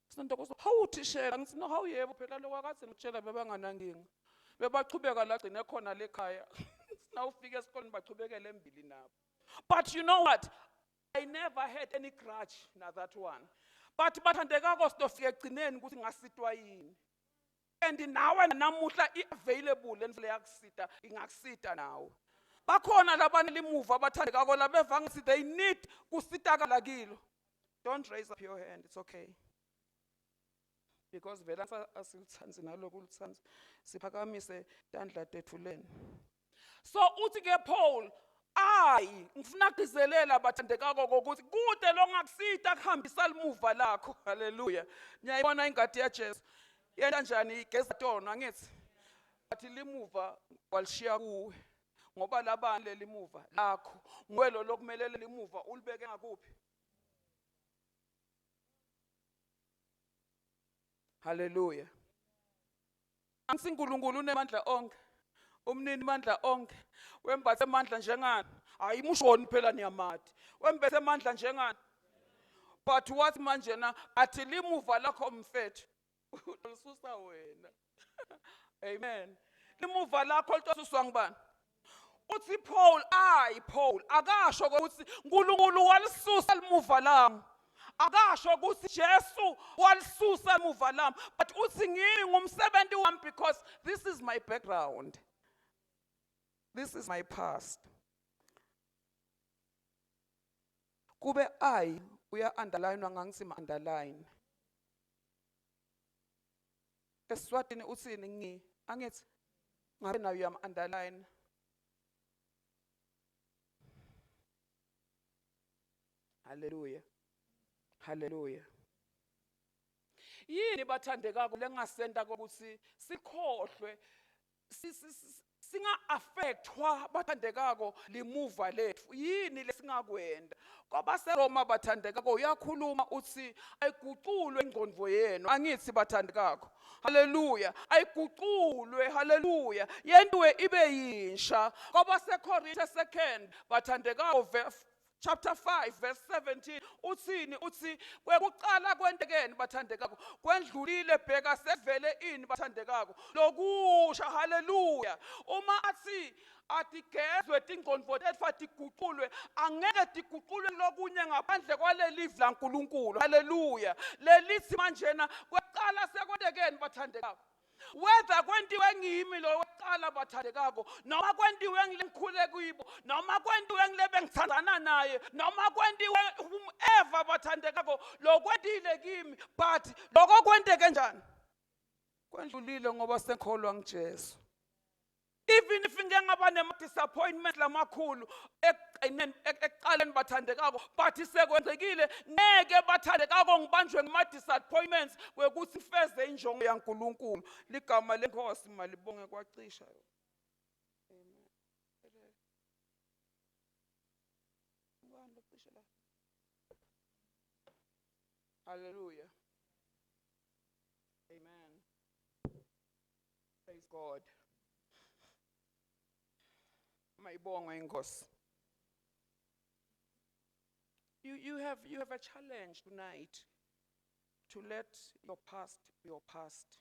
Sintokozo hawu thishela ngithi no hawu yebo phela lokho akathi ngitshela bebangananginga. Bebachubeka la gcine khona lekhaya. Sinawufika esikoleni bachubekele embili nabo. But you know what? I never had any grudge na that one. But bathandekako sitofika egcineni ukuthi ngasitwa yini. And nawe namuhla i-available lendlela yakusita ingakusita nawe. Bakhona labanye limuva abathandekako labeva ngithi they need kusitakala kilo. Don't raise up your hand, it's okay. Because vela asilitsanzi naloku ulitsanzi siphakamise tandla tethuleni. So uthi ke Paul ngifuna kugizelela bathandekako ukuthi kude lo ngakusita kuhambisa limuva lakho. Hallelujah. Nyayibona ingadi yaJesu. Yena njani igeza tona angithi. Bathi limuva walishiya kuwe. Ngoba labani lelimuva lakho. Ngwelo lokumelele limuva ulibeke ngakuphi? Hallelujah. Angisi uNkulunkulu unemandla onke. Umnini mandla onke. Wembathe amandla njengani? Hayi mushoni phela niyamathi. Wembethe amandla njengani? But what manje na athi limuva lakho mfethu. Lisusa wena. Amen. Limuva lakho litosuswa ngibani? Uthi Paul akasho ukuthi uNkulunkulu walisusa limuva lami. Akasho ukuthi Jesu walisusa limuva lami. But uthi ngimi ngumsebenzi wami because this is my background. This is my past. Kube uya underline wangangisima underline. eSwatini uthini angithi ngabe nayo yam underline. Hallelujah. Hallelujah. Yini bathandekako lengasenta ukuthi sikhohlwe singa affectwa bathandekako limuva lethu. Yini lesingakwenda? Ngoba seRoma bathandekako uyakhuluma uthi ayiguqulwe ingqondo yenu. Angithi bathandekako. Hallelujah. Ayiguqulwe, hallelujah. Yenziwe ibe yinsha. Ngoba seKorinte 2 bathandekako chapter 5 verse 17 uthini uthi kwekuqala kwendekeni bathandekako kwendlulile bheka sevele ini bathandekako lokusha. Hallelujah. Uma atigezwe tingqondo tethu atiguqulwe angeke tiguqulwe lokunye ngaphandle kwaleli live laNkulunkulu. Hallelujah. Lelithi manjena kweqala sekwendekeni bathandekako whether kwendiwe ngimi lo weqala bathandekako noma kwendiwe ngilengikhule kuyibo noma kwendiwe ngilebe ngithandana naye noma kwendiwe whomever bathandekako lo kwendile kimi but lokho kwendeke njani kwendlulile ngoba sekholwa ngiJesu. Even if ngengaba disappointment lamakhulu ekuqaleni bathandekako but sekwenzekile ngeke bathandekako ngibanjwe ngama disappointments kwekuthi feze injongo yaNkulunkulu. Ligama lenkosi malibonge kwacisha. Amen. Hallelujah. Amen. Praise God. Mayibonga inkosi. You have a challenge tonight to let your past be your past.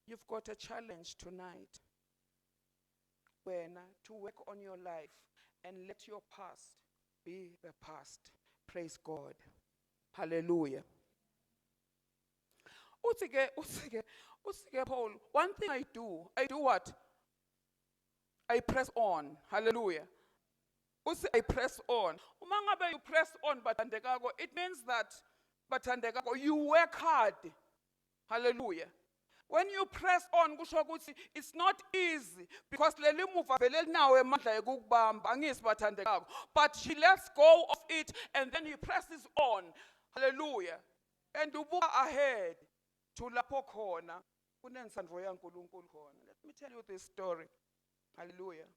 You've got a challenge tonight to work on your life and let your past be the past. Praise God. Hallelujah. Utsike Paul, one thing I do what? I press on. Hallelujah. I press on. Uma ngabe you press on bathandekako, it means that bathandekako you work hard. Hallelujah. When you press on kusho ukuthi it's not easy because leli muva vele linawo emandla ekukubamba angisi bathandekako, but she lets go of it and then he presses on. Hallelujah. And ubuka ahead to lapho khona kunensandvo yaNkulunkulu khona. Let me tell you this story. Hallelujah.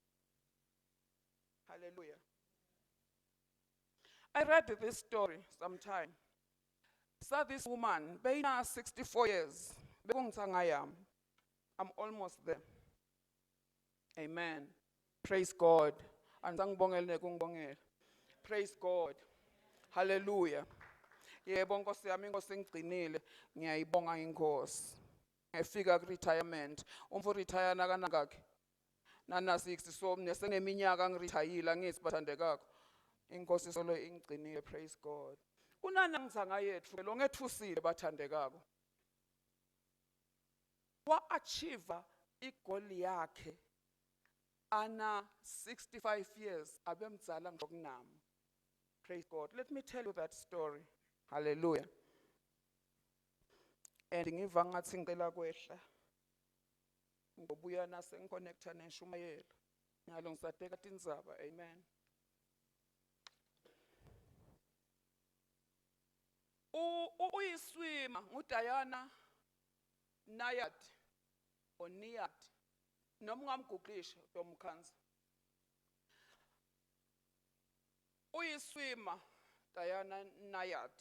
Hallelujah. I read this story sometime. Saw this woman, beyina 64 years. I'm almost there. Amen. Praise God. Praise God. Hallelujah. Yebo Nkosi yami inkosi engigcinile ngiyayibonga inkosi. Ngifika ku retirement. Umfu retire nakanangakhe. Nana 60 so nesengeminyaka ngirithayila ngithi bathandekako. Inkosi solo ingigcinile. Praise God. Unana ngizanga yethu lo ngethusile bathandekako. Wa achieve igoal yakhe ana 65 years abemdzala ngokunami. Praise God. Let me tell you that story. Hallelujah. And ngiva ngathi ngicela kwehla. Ngobuya nase ngiconnecta neshumayelo. Ngalo ngisadeka tindzaba. Amen. Uyiswima nguDiana Nayad or Niyad. Noma ungamgooglisha utomkhanza. Uyiswima Diana Nayad.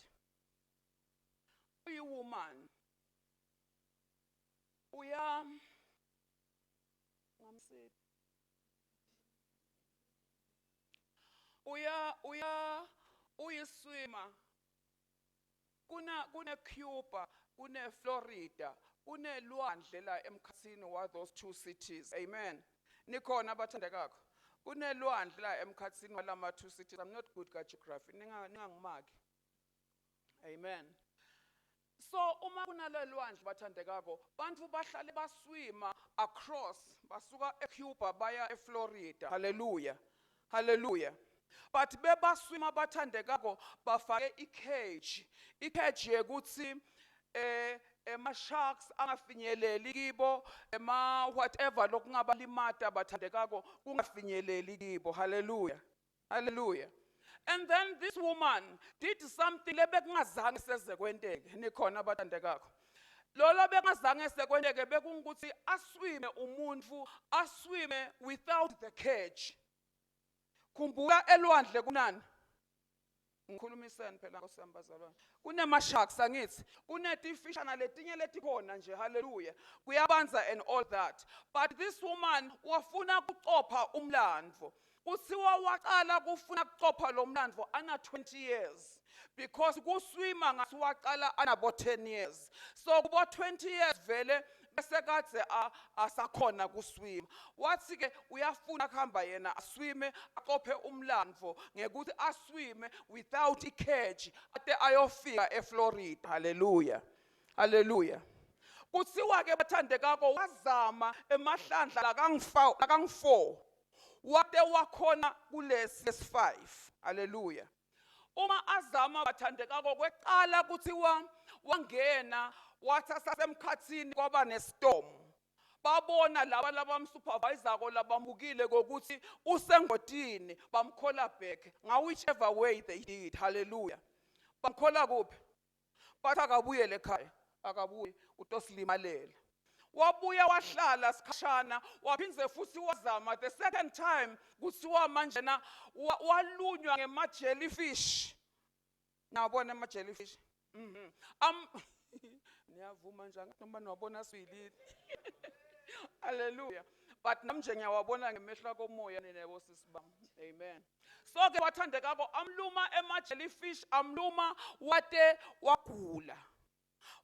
Uyiwoman. Uyiswima. Kuna Cuba, kuna Florida, kuna lwandle la emkhatsini wa those two cities. Amen. Nikhona bathandekako. Kuna lwandle la emkhatsini wa lama two cities. I'm not good at geography. Ningangimaki. Amen. So uma kunale lwandle bathandekako, bantu bahlale baswima across, basuka eCuba baya eFlorida. Hallelujah. Hallelujah. But bebaswima bathandekako bafake i-cage yekuthi ema-sharks angafinyeleli kibo, whatever lokungabalimata abathandekako kungafinyeleli kibo. Hallelujah. Hallelujah. And then this woman did something lebekungazange seze kwenteke. Nikhona abathandekako. Lolo bekungazange sekwenteke bekungukuthi aswime umuntu, aswime without the cage. Khumbula elwandle kunani? Ngikhulumiseni phela Nkosi bazalwane. Kunema-sharks angithi, kunetifishana letinye letikhona nje. Hallelujah. Kuyabanza and all that. But this woman wafuna kucopha umlandvo. Kuthiwa waqala kufuna kucopha lo mlandvo ana 20 years. Because kuswima ngasiwaqala anabo 10 years. So kubo 20 years vele bese kadze asakhona kuswima. Wathi ke uyafuna kuhamba yena aswime aqophe umlandvo ngekuthi aswime without a cage ade ayofika eFlorida. Hallelujah. Hallelujah. Kuthiwa ke bathandekako wazama emahlandla lakangu-4 wade wakhona kulesi 5. Hallelujah. Uma azama bathandekako kweqala kuthiwa wangena wathi asasemkhathini kwaba nestorm. Babona laba supervisor ko labamukile kokuthi usengodini bamkhola back nga whichever way they did. Hallelujah. Bamkhola kuphi? Bathi akabuyele ekhaya, akabuye utosilimalela. Wabuya wahlala sikhashana waphindze futhi wazama the second time kuthiwa manje na walunywa ngema-jellyfish. Nabona ama-jellyfish. Niyavuma njani noma niwabona swilile. Hallelujah. But namje ngiyawabona ngemehla komoya nenebo sisibam. Amen. So ke bathandekako amluma ema-jellyfish, amluma wate wagula.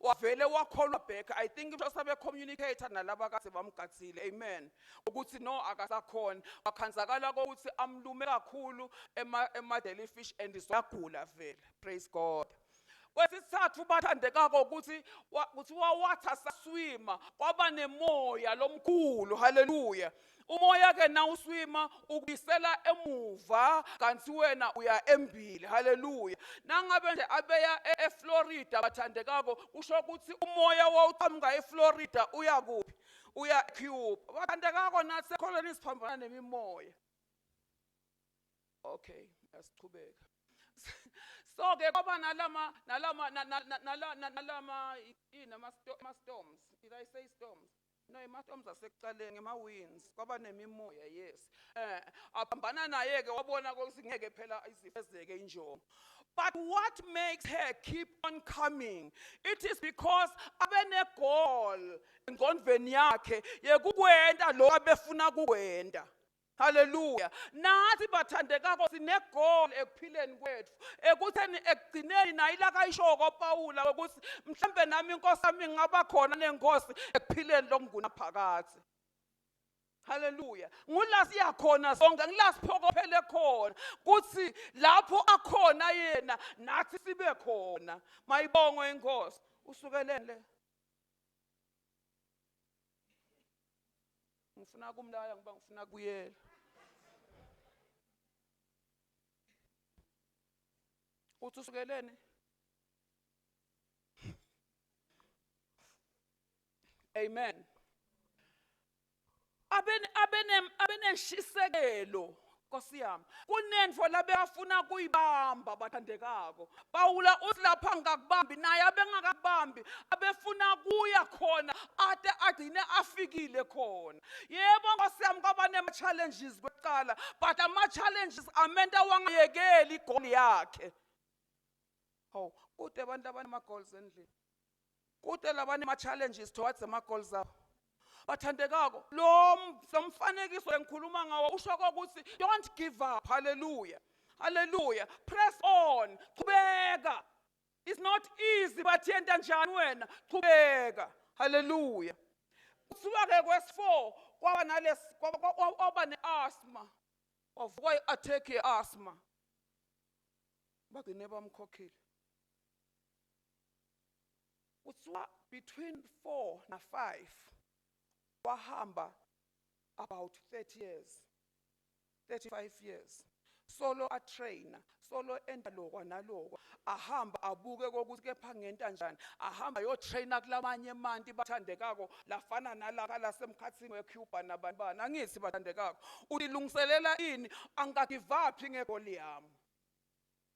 Wavele wakholwa back. I think usabe communicator nalaba kade bamgatsile. Amen. Ukuthi no akasakhona. Wakhanzakala ukuthi amlume kakhulu ema-jellyfish and isagula vele. Praise God. Kwesithathu bathandekako ukuthi wathi asaswima kwaba nemoya lomkhulu. Hallelujah. Umoya ke na uswima ukubisela emuva kanti wena uya embili. Hallelujah. Nangabe nje abeya eFlorida bathandekako kusho ukuthi umoya wawuqhamuka eFlorida uya kuphi? Uya Cuba. Bathandekako nathi sekholweni siphambana nemimoya. Okay, asichubeka. So ke kwaba nalama storms. Did I say storms? No, ama-storms asekuqaleni ngema-winds. Kwaba nemimoya, yes. Abambana naye ke wabona ukuthi ngeke phela izifezeke injongo. But what makes her keep on coming? It is because abene goal engqondweni yakhe yekukwenda lo abefuna kukwenda. Hallelujah. Nathi bathandekako sine goal ekuphileni kwethu. Ekutheni ekugcineni nayila kayishoko Pawula ukuthi mhlambe nami inkosi yami ngaba khona nenkosi ekuphileni lokunguna phakathi. Hallelujah. Ngula siyakhona sonke ngila siphokophele khona kuthi lapho akhona yena nathi sibe khona. Mayibongo inkosi. Usukelele. Ngifuna kumlaya ngoba ngifuna kuyela. Uthi usukelene? Amen. Abeneshisekelo Nkosi yami. Kunenfo labefuna kuyibamba bathandekako. Pawula uthi lapha ngakubambi naye abengakubambi abefuna kuya khona ade agcine afikile khona. Yebo Nkosi yami kwaba nema-challenges kweqala but ama-challenges amenta wangayekeli igoal yakhe. Oh, kude abantu abanama-goals endlini. Kude labane ma-challenges towards ama-goals abo. Bathandekako lo mfanekiso engikhuluma ngawo usho ukuthi don't give up. Hallelujah. Hallelujah. Press on. Qhubeka. It's not easy but yenta njani wena? Qhubeka. Hallelujah. Kusuka ke kwesi4 kwaba nalesi kwaba ne-asthma. Wavuka i-attack ye-asthma. Bagcine bamkhokhile. Kuthiwa between 4 na 5 wahamba about 30 years, 35 years. solo atrainer, solo enda lokwa nalokwa, ahamba abuke kokuthi kepha ngenta njani, ahamba yotrainer kulamanye emanti bathandekako lafana nalaka lasemkhathini weCuba nabantu angithi bathandekako, ulilungiselela ini, angagive up ngegoli yami,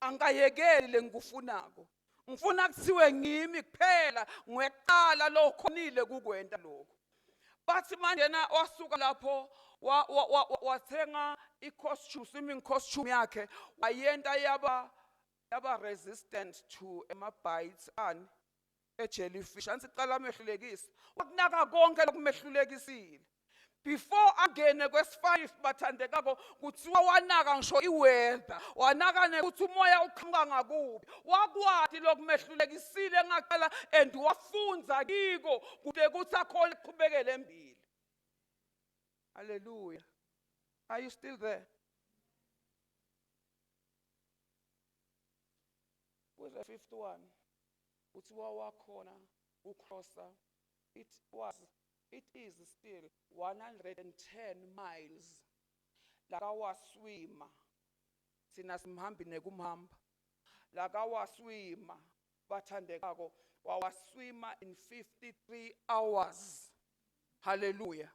angayekeli lengikufunako, ngifuna kuthiwe ngimi kuphela ngweqala lo khonile kukwenta lokho. Bathi manje na wasuka lapho wathenga i-costume, swimming costume yakhe, wayenta yaba resistant to ama-bites e-jellyfish. Anti qala amehlulekisa, wakunaka konke lokumehlulekisile. Before angene kwesi-5 bathandekako kuthiwa wanaka ngisho iweather, wanaka nekuthi umoya uqhamuka ngakubi, wakwathi lokumehlulekisile ngaqala and wafunza kiko kude kuthi akhona iqhubekele embili. Hallelujah. Are you still there? With the 5th one, kuthiwa wakhona ucrosser, it is still 110 miles. Laka waswima, sina simhambi nekumhamba. Laka waswima, bathandekako, wawaswima in 53 hours. Hallelujah.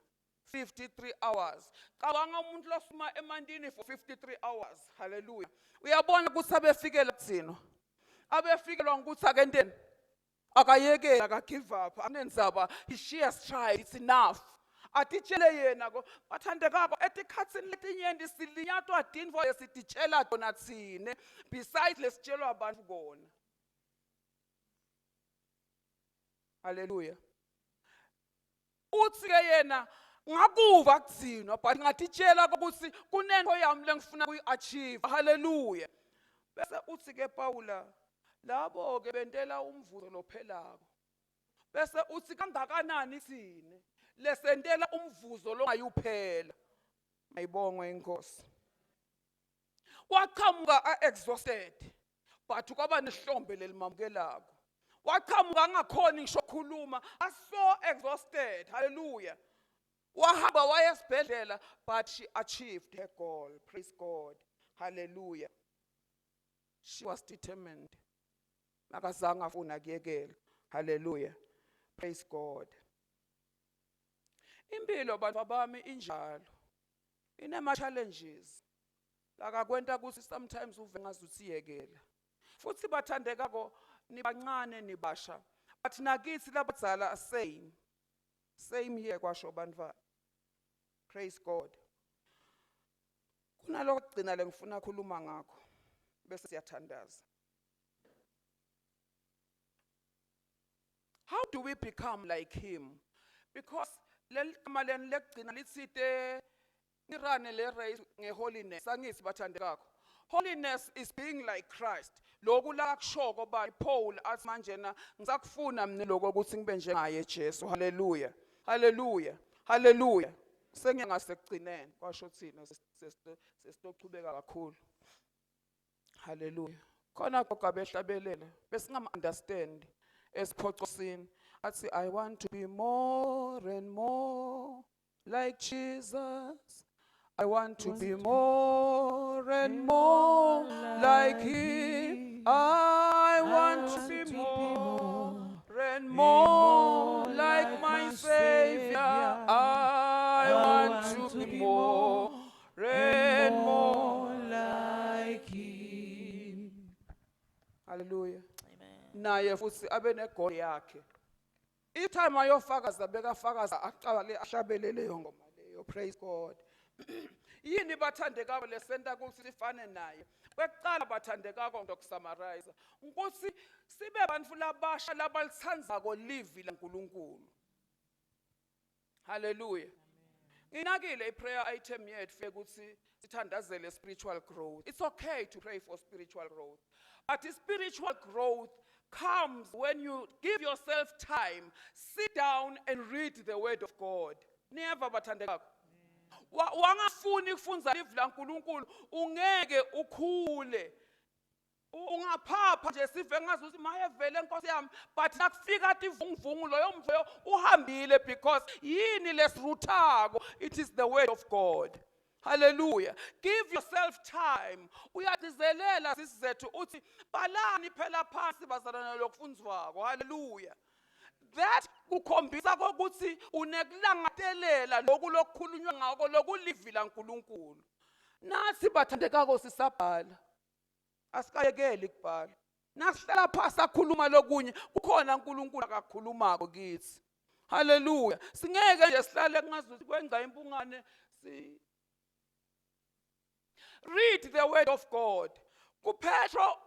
53 hours. Kabanga umuntu losuma emandini for 53 hours. Hallelujah. Uyabona ukuthi abefikela kuthina. Abefikelwa ukuthi akenteni. Akayeke akagive up. Anenzaba, she has tried, it's enough. Atitshele yena ko bathandekako etikhatsini letinyenti silinyatwa dinvo esititshela tona tsine besides lesitshelwa abantu kona. Hallelujah. Uthi ke yena ngakuva kuthinwa but ngatitshela ukuthi kunento yami lengifuna kuyi-achieve. Hallelujah. Bese uthi ke Pawula labo ke bentela umvuzo lophelako. Bese uthi kangakanani sine lesentela umvuzo longayuphela. Ayibongwe inkosi. Waqhamuka exhausted but kwaba nehlombe lelimamkelako. Waqhamuka angakhoni ngisho ukukhuluma, so exhausted. Hallelujah. Wahamba waya esibhedlela but she achieved her goal. Praise God. Hallelujah. She was determined. Nakazange afuna kuyekela. Hallelujah. Praise God. Impilo bantu bami injalo. Inema challenges. Lakakwenta ukuthi sometimes uve ngazuthi yekela. Futhi bathandekako nibancane nibasha. But nakithi labadzala same here kwasho bantu. Praise God. Kunaloko kugcina lengifuna khuluma ngakho bese siyathandaza. How do we become like him? Because lelikamaleni lekugcina litsite irane le race ngeholiness angithi bathandekako. Holiness is being like Christ. Lokhu la kushoko ba Paul athi manje na ngisakufuna mina lokho ukuthi ngibe njengaye Jesu. Hallelujah. Hallelujah. Hallelujah. Sengiyangasekugcineni kwasho thina sesitochubeka kakhulu. Hallelujah. Khona goga behlabelela besingama understand esiphocosini athi I want to be more and more like Jesus. I want to be more and more like him. I want to be more and more like my Savior. I want to be more and more like him. Hallelujah. Amen. Naye futhi abe negoli yakhe. Itime ayofakaza bekafakaza aqale ahlabelele leyo ngoma leyo. Praise God. Yini bathandekako lesenta ukuthi sifane naye. Kwekuqala bathandekako ndokusummarize ukuthi sibe abantu labasha labalithandzako livi laNkulunkulu. Hallelujah. Inakile prayer item yethu fike ukuthi sithandazele spiritual growth. It's okay to pray for spiritual growth. But spiritual growth comes when you give yourself time, sit down and read the word of God. Never bathandekako. Wangafuni kufunza live laNkulunkulu ungeke ukhule. Ungaphapha nje sive ngazuthi mayevele Nkosi yami but nakufika tivunguvungu loyo mvoyo uhambile because yini lesruthako, it is the word of God. Hallelujah. Give yourself time. Uyagcizelela sisizethu uthi balani phela phansi bazalana lokufundzwako. Hallelujah. That kukhombisa ukuthi unekulangatelela lokhu lokukhulunywa ngako lokulivila uNkulunkulu. Nathi bathandekako sisabhala. Asikayekeli kubhala. Nasihlala phansi akhuluma lokunye kukhona uNkulunkulu akakhulumako kithi. Hallelujah. Singeke nje sihlale kungazuthi kwenza impungane si read the word of God. KuPetro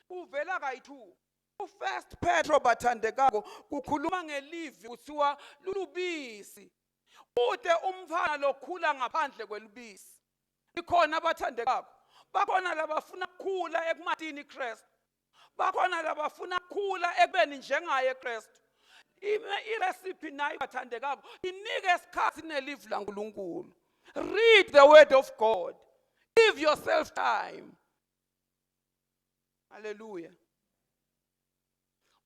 uvela kayi2. First Petro bathandekako kukhuluma ngelivi kuthiwa lulubisi. Ude umfana lokhula ngaphandle kwelubisi. Ikhona abathandekako. Bakhona labafuna ukukhula ekumatini Kristu. Bakhona labafuna ukukhula ekubeni njengaye Kristu. Irecipe nayo bathandekako inike isikhathi nelivi laNkulunkulu. Read the word of God. Give yourself time. Hallelujah.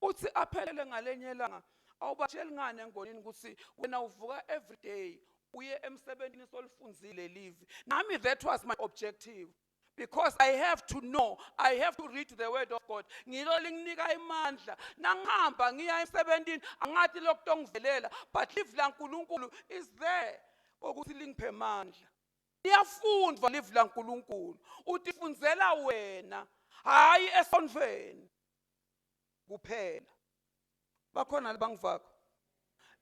Uthi aphelele ngalenye ilanga awubatsheli ngane engonini ukuthi wena uvuka every day uye emsebenzini solifunzile live. Nami that was my objective. Because I have to know, I have to read the word of God. Ngilo linginika imandla. Nangihamba ngiya emsebenzini angathi lokho tongivelela, but live laNkulunkulu is there. Ukuthi lingiphe amandla. Liyafundwa live laNkulunkulu. Utifunzela wena, hayi esonfeni. Kuphela. Bakhona labangivako.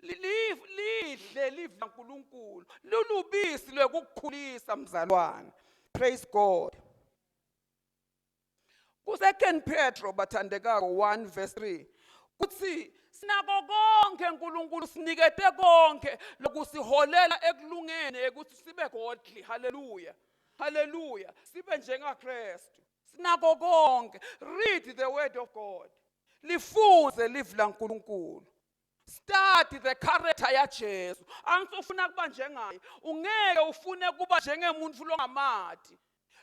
Lihle live laNkulunkulu. Lulubisi lwekukukhulisa mzalwane. Praise God. Ku-2 Petro bathandekako 1 verse 3. Kuthi sinako konke uNkulunkulu sinikete konke lokusiholela ekulungeni ukuthi sibe godly. Hallelujah. Hallelujah. Sibe njengaKristu. Sinako konke. Read the word of God. Lifunze live laNkulunkulu. Study the character yaJesu. Angisufuna kuba njengaye. Ungeke ufune kuba njengemuntu longamati.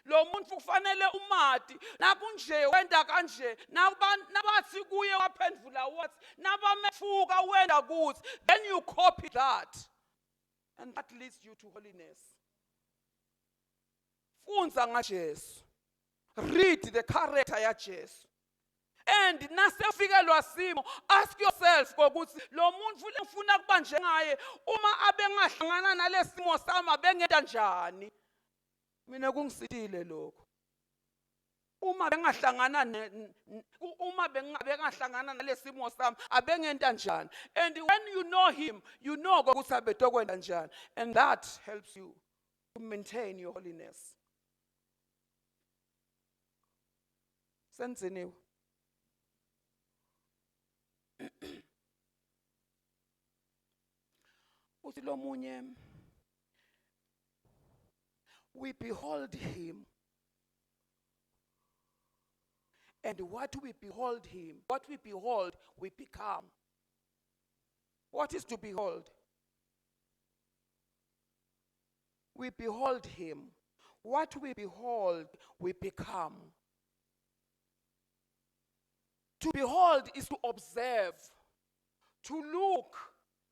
Lo muntu kufanele umati nakunje wenda kanje nabathi kuye waphendvula wathi nabamefuka wenda kuthi, then you copy that and that leads you to holiness. Funza ngaJesu. Read the character yaJesu. And nasefikelwa simo, ask yourself ukuthi lo muntu ufuna kuba njengaye uma abengahlangana nalesimo sami abengenda njani. Mina kungisitile lokho. Uma bengahlangana nalesimo sami abengenda njani. And when you know him, you know ukuthi abetokwenda njani, and that helps you to maintain your holiness. Senzeniwe. Uthi lo munye we behold him, and what we behold we become. What is to behold? We behold him. What we behold we become. To behold is to observe, to look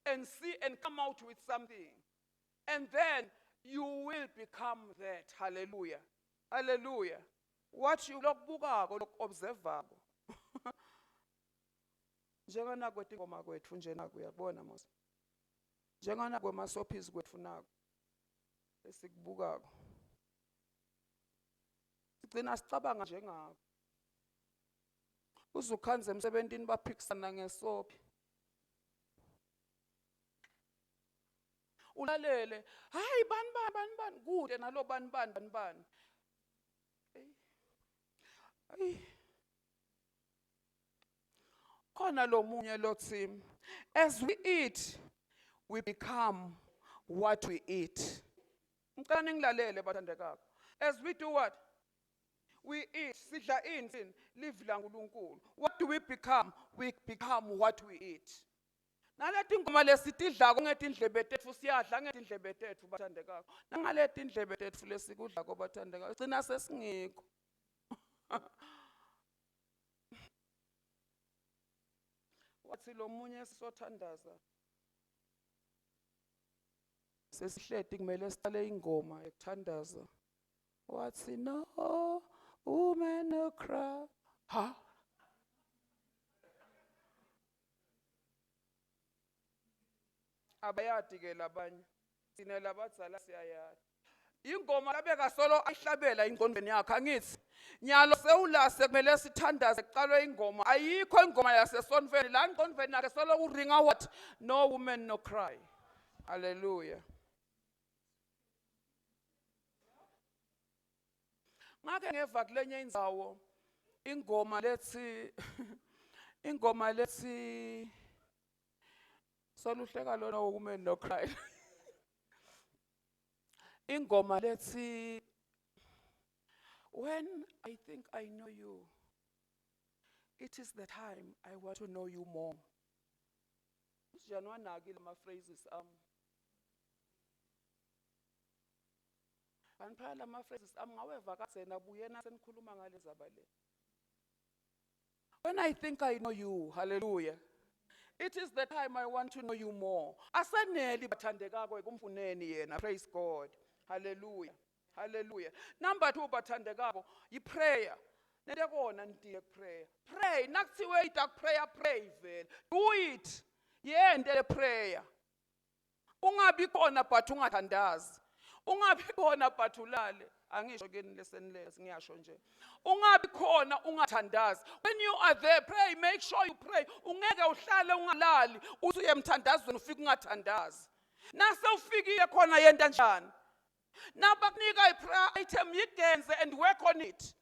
and see and come out with something. And then you will become that. Hallelujah. Hallelujah. What you lokubukako lokobservako. Njengana kwetingoma kwethu nje naku uyabona mos. Njengana kwemasophisi kwethu naku. Esikubukako. Sigcina sicabanga njengako. Uzukhanze emsebenzini baphikisana ngesophi. Ulalele, hayi bani kude nalo bani. Hey. Khona lo munye lothi, as we eat, we become what we eat. Ngicela ningilalele bathandekako. As we do what? We eat, sidla ini, live laNkulunkulu. What do we become? We become what we eat. Nalethi ingoma lesitidlako ngetindlebe tethu siyadla ngetindlebe tethu bathandekako. Nangalethi indlebe tethu lesikudla ko bathandekako. Gcina sesingikho. Wathi lo munye sisothandaza. sesihleti kumele sicale ingoma ekuthandaza wathi no woman no cry ha abayadi ke labanye sine labadzala siyayadi ingoma labeka solo ayihlabela ingqondweni yakhe angithi nyalo sewulase kumele sithandaze kuqalwe ingoma ayikho ingoma yasesonfeni la ingqondweni yakhe solo kuringa what no woman no cry hallelujah ngake ngeva kulenye indzawo ingoma lethi soluhleka lona woman no cry ingoma lethi when I think I know you it is the time I want to know you more sijanwa naki lama phrases aniphala lama phrases ngaweva kasena buyena senikhuluma ngale zabale when I think I know you hallelujah it is the time I want to know you more asaneli bathandekako ekumfuneni yena praise God hallelujah hallelujah number 2 bathandekako yiprayer nende kona ndile prayer pray nakuthiwe ita prayer pray vele do it yende le prayer ungabi khona but ungathandazi ungabi khona but ulale angisho ke lesson lesi ngiyasho nje ungabi khona ungathandazi when you are there pray make sure you pray ungeke uhlale ungalali uthi uyemthandazweni ufike ungathandazi nase ufikile khona yenta njani nabakunika iprayer item yigenze and work on it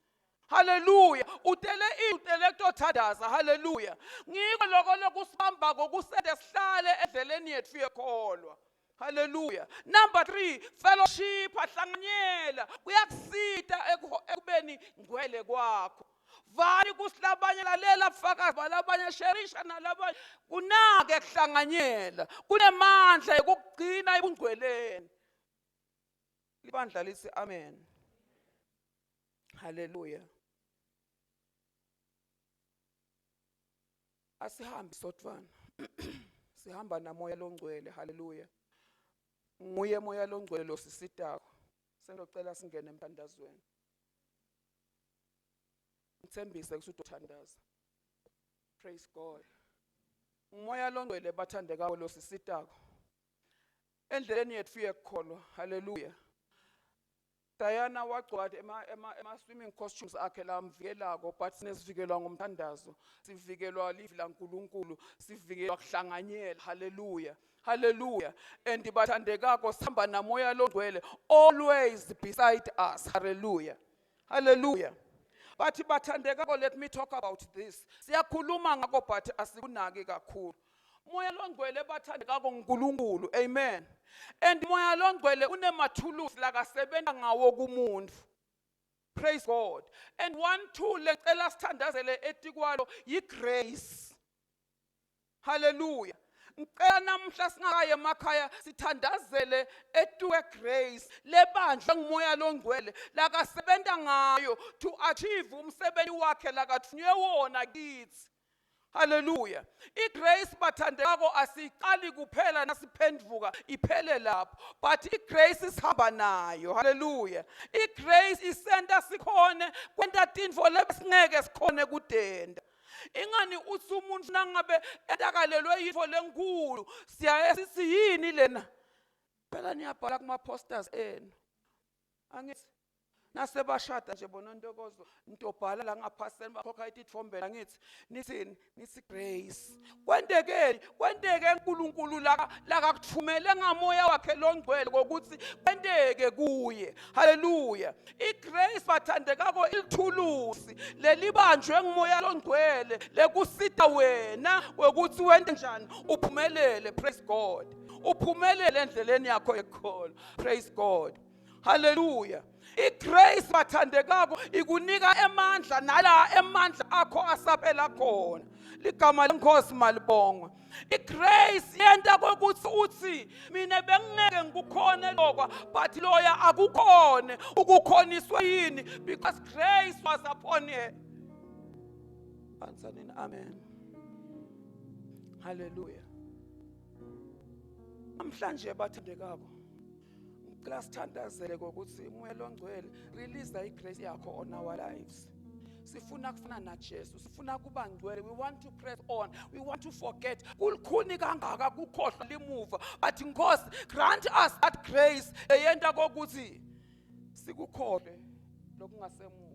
hallelujah utele kutothandaza hallelujah ngiko lokho lokusibamba kokusede sihlale endleleni yethu yekholwa hallelujah number 3 fellowship ahlanganyela kuyakusita ekubeni ngcwele kwakho vali kusilabanye lalela bufakazi balabanye sherisha nalabanye kunake kuhlanganyela kunemandla ekugcina ebungcweleni libandla lithi amen hallelujah asihambi sodwana sihamba namoya longcwele hallelujah nguye moya longcwele losisitako sengicela singene emthandazweni ngithembise ukuthi uthandaza praise God umoya longcwele bathandekayo losisitako endleleni yethu yekholwa hallelujah Diana wagcwala ema swimming costumes akhe la mvikelako but sinesivikelwa ngomthandazo sivikelwa livi laNkulunkulu sivikelwa kuhlanganyela hallelujah hallelujah and bathandekako sihamba namoya longcwele always beside us hallelujah hallelujah bathi bathandekako let me talk about this siyakhuluma ngako but asikunaki kakhulu moya longcwele bathandekako nguNkulunkulu amen and moya longcwele unemathulusi lakasebenza ngawo kumuntu praise God and 1 2 lecela sithandazele etikwalo yigrace hallelujah ngicela namhla singakaye emakhaya sithandazele etuwe grace lebandla ngumoya longcwele lakasebenza ngayo to achieve umsebenzi wakhe lakathunywe wona kithi hallelujah igrace bathandekako asiqali kuphela nasiphenduka iphele lapho but igrace isihamba nayo hallelujah igrace isenta sikhone kwenta tintfo lesingeke sikhone kudenda ingani uthi umuntu nangabe entakalelwe yitho lenkulu siyaye sithi yini lena phela niyabhala kuma posters enu angithi nasebashada nje bona ntokozo ntobhala la ngaphaseni bakhokha itithombe la ngithi nithini nithi grace kwenteke uNkulunkulu la kuthumele ngamoya wakhe longcwele kokuthi kwenteke kuye hallelujah igrace bathandekako ilithulusi lelibanjwe ngumoya longcwele lekusita wena ukuthi wente njani uphumelele praise God uphumelele endleleni yakho ekholwa praise God hallelujah igrace bathandekako ikunika emandla nala emandla akho asaphela khona ligama lenkosi malibongwe igrace yenta ukuthi uthi mina bengeke ngikukhone lokwa but loya akukhone ukukhoniswa yini because grace was upon her answer in amen hallelujah namhlanje bathandekako ngicela sithandazele ukuthi umoya ongcwele release igrace yakho on our lives. Sifuna kufana na Jesu, sifuna kuba ngcwele. We want to press on, we want to forget. Kulikhuni kangaka kukhohlwa limuva, but Nkosi grant us that grace eyenta kokuthi sikukholwe lokungasemuva.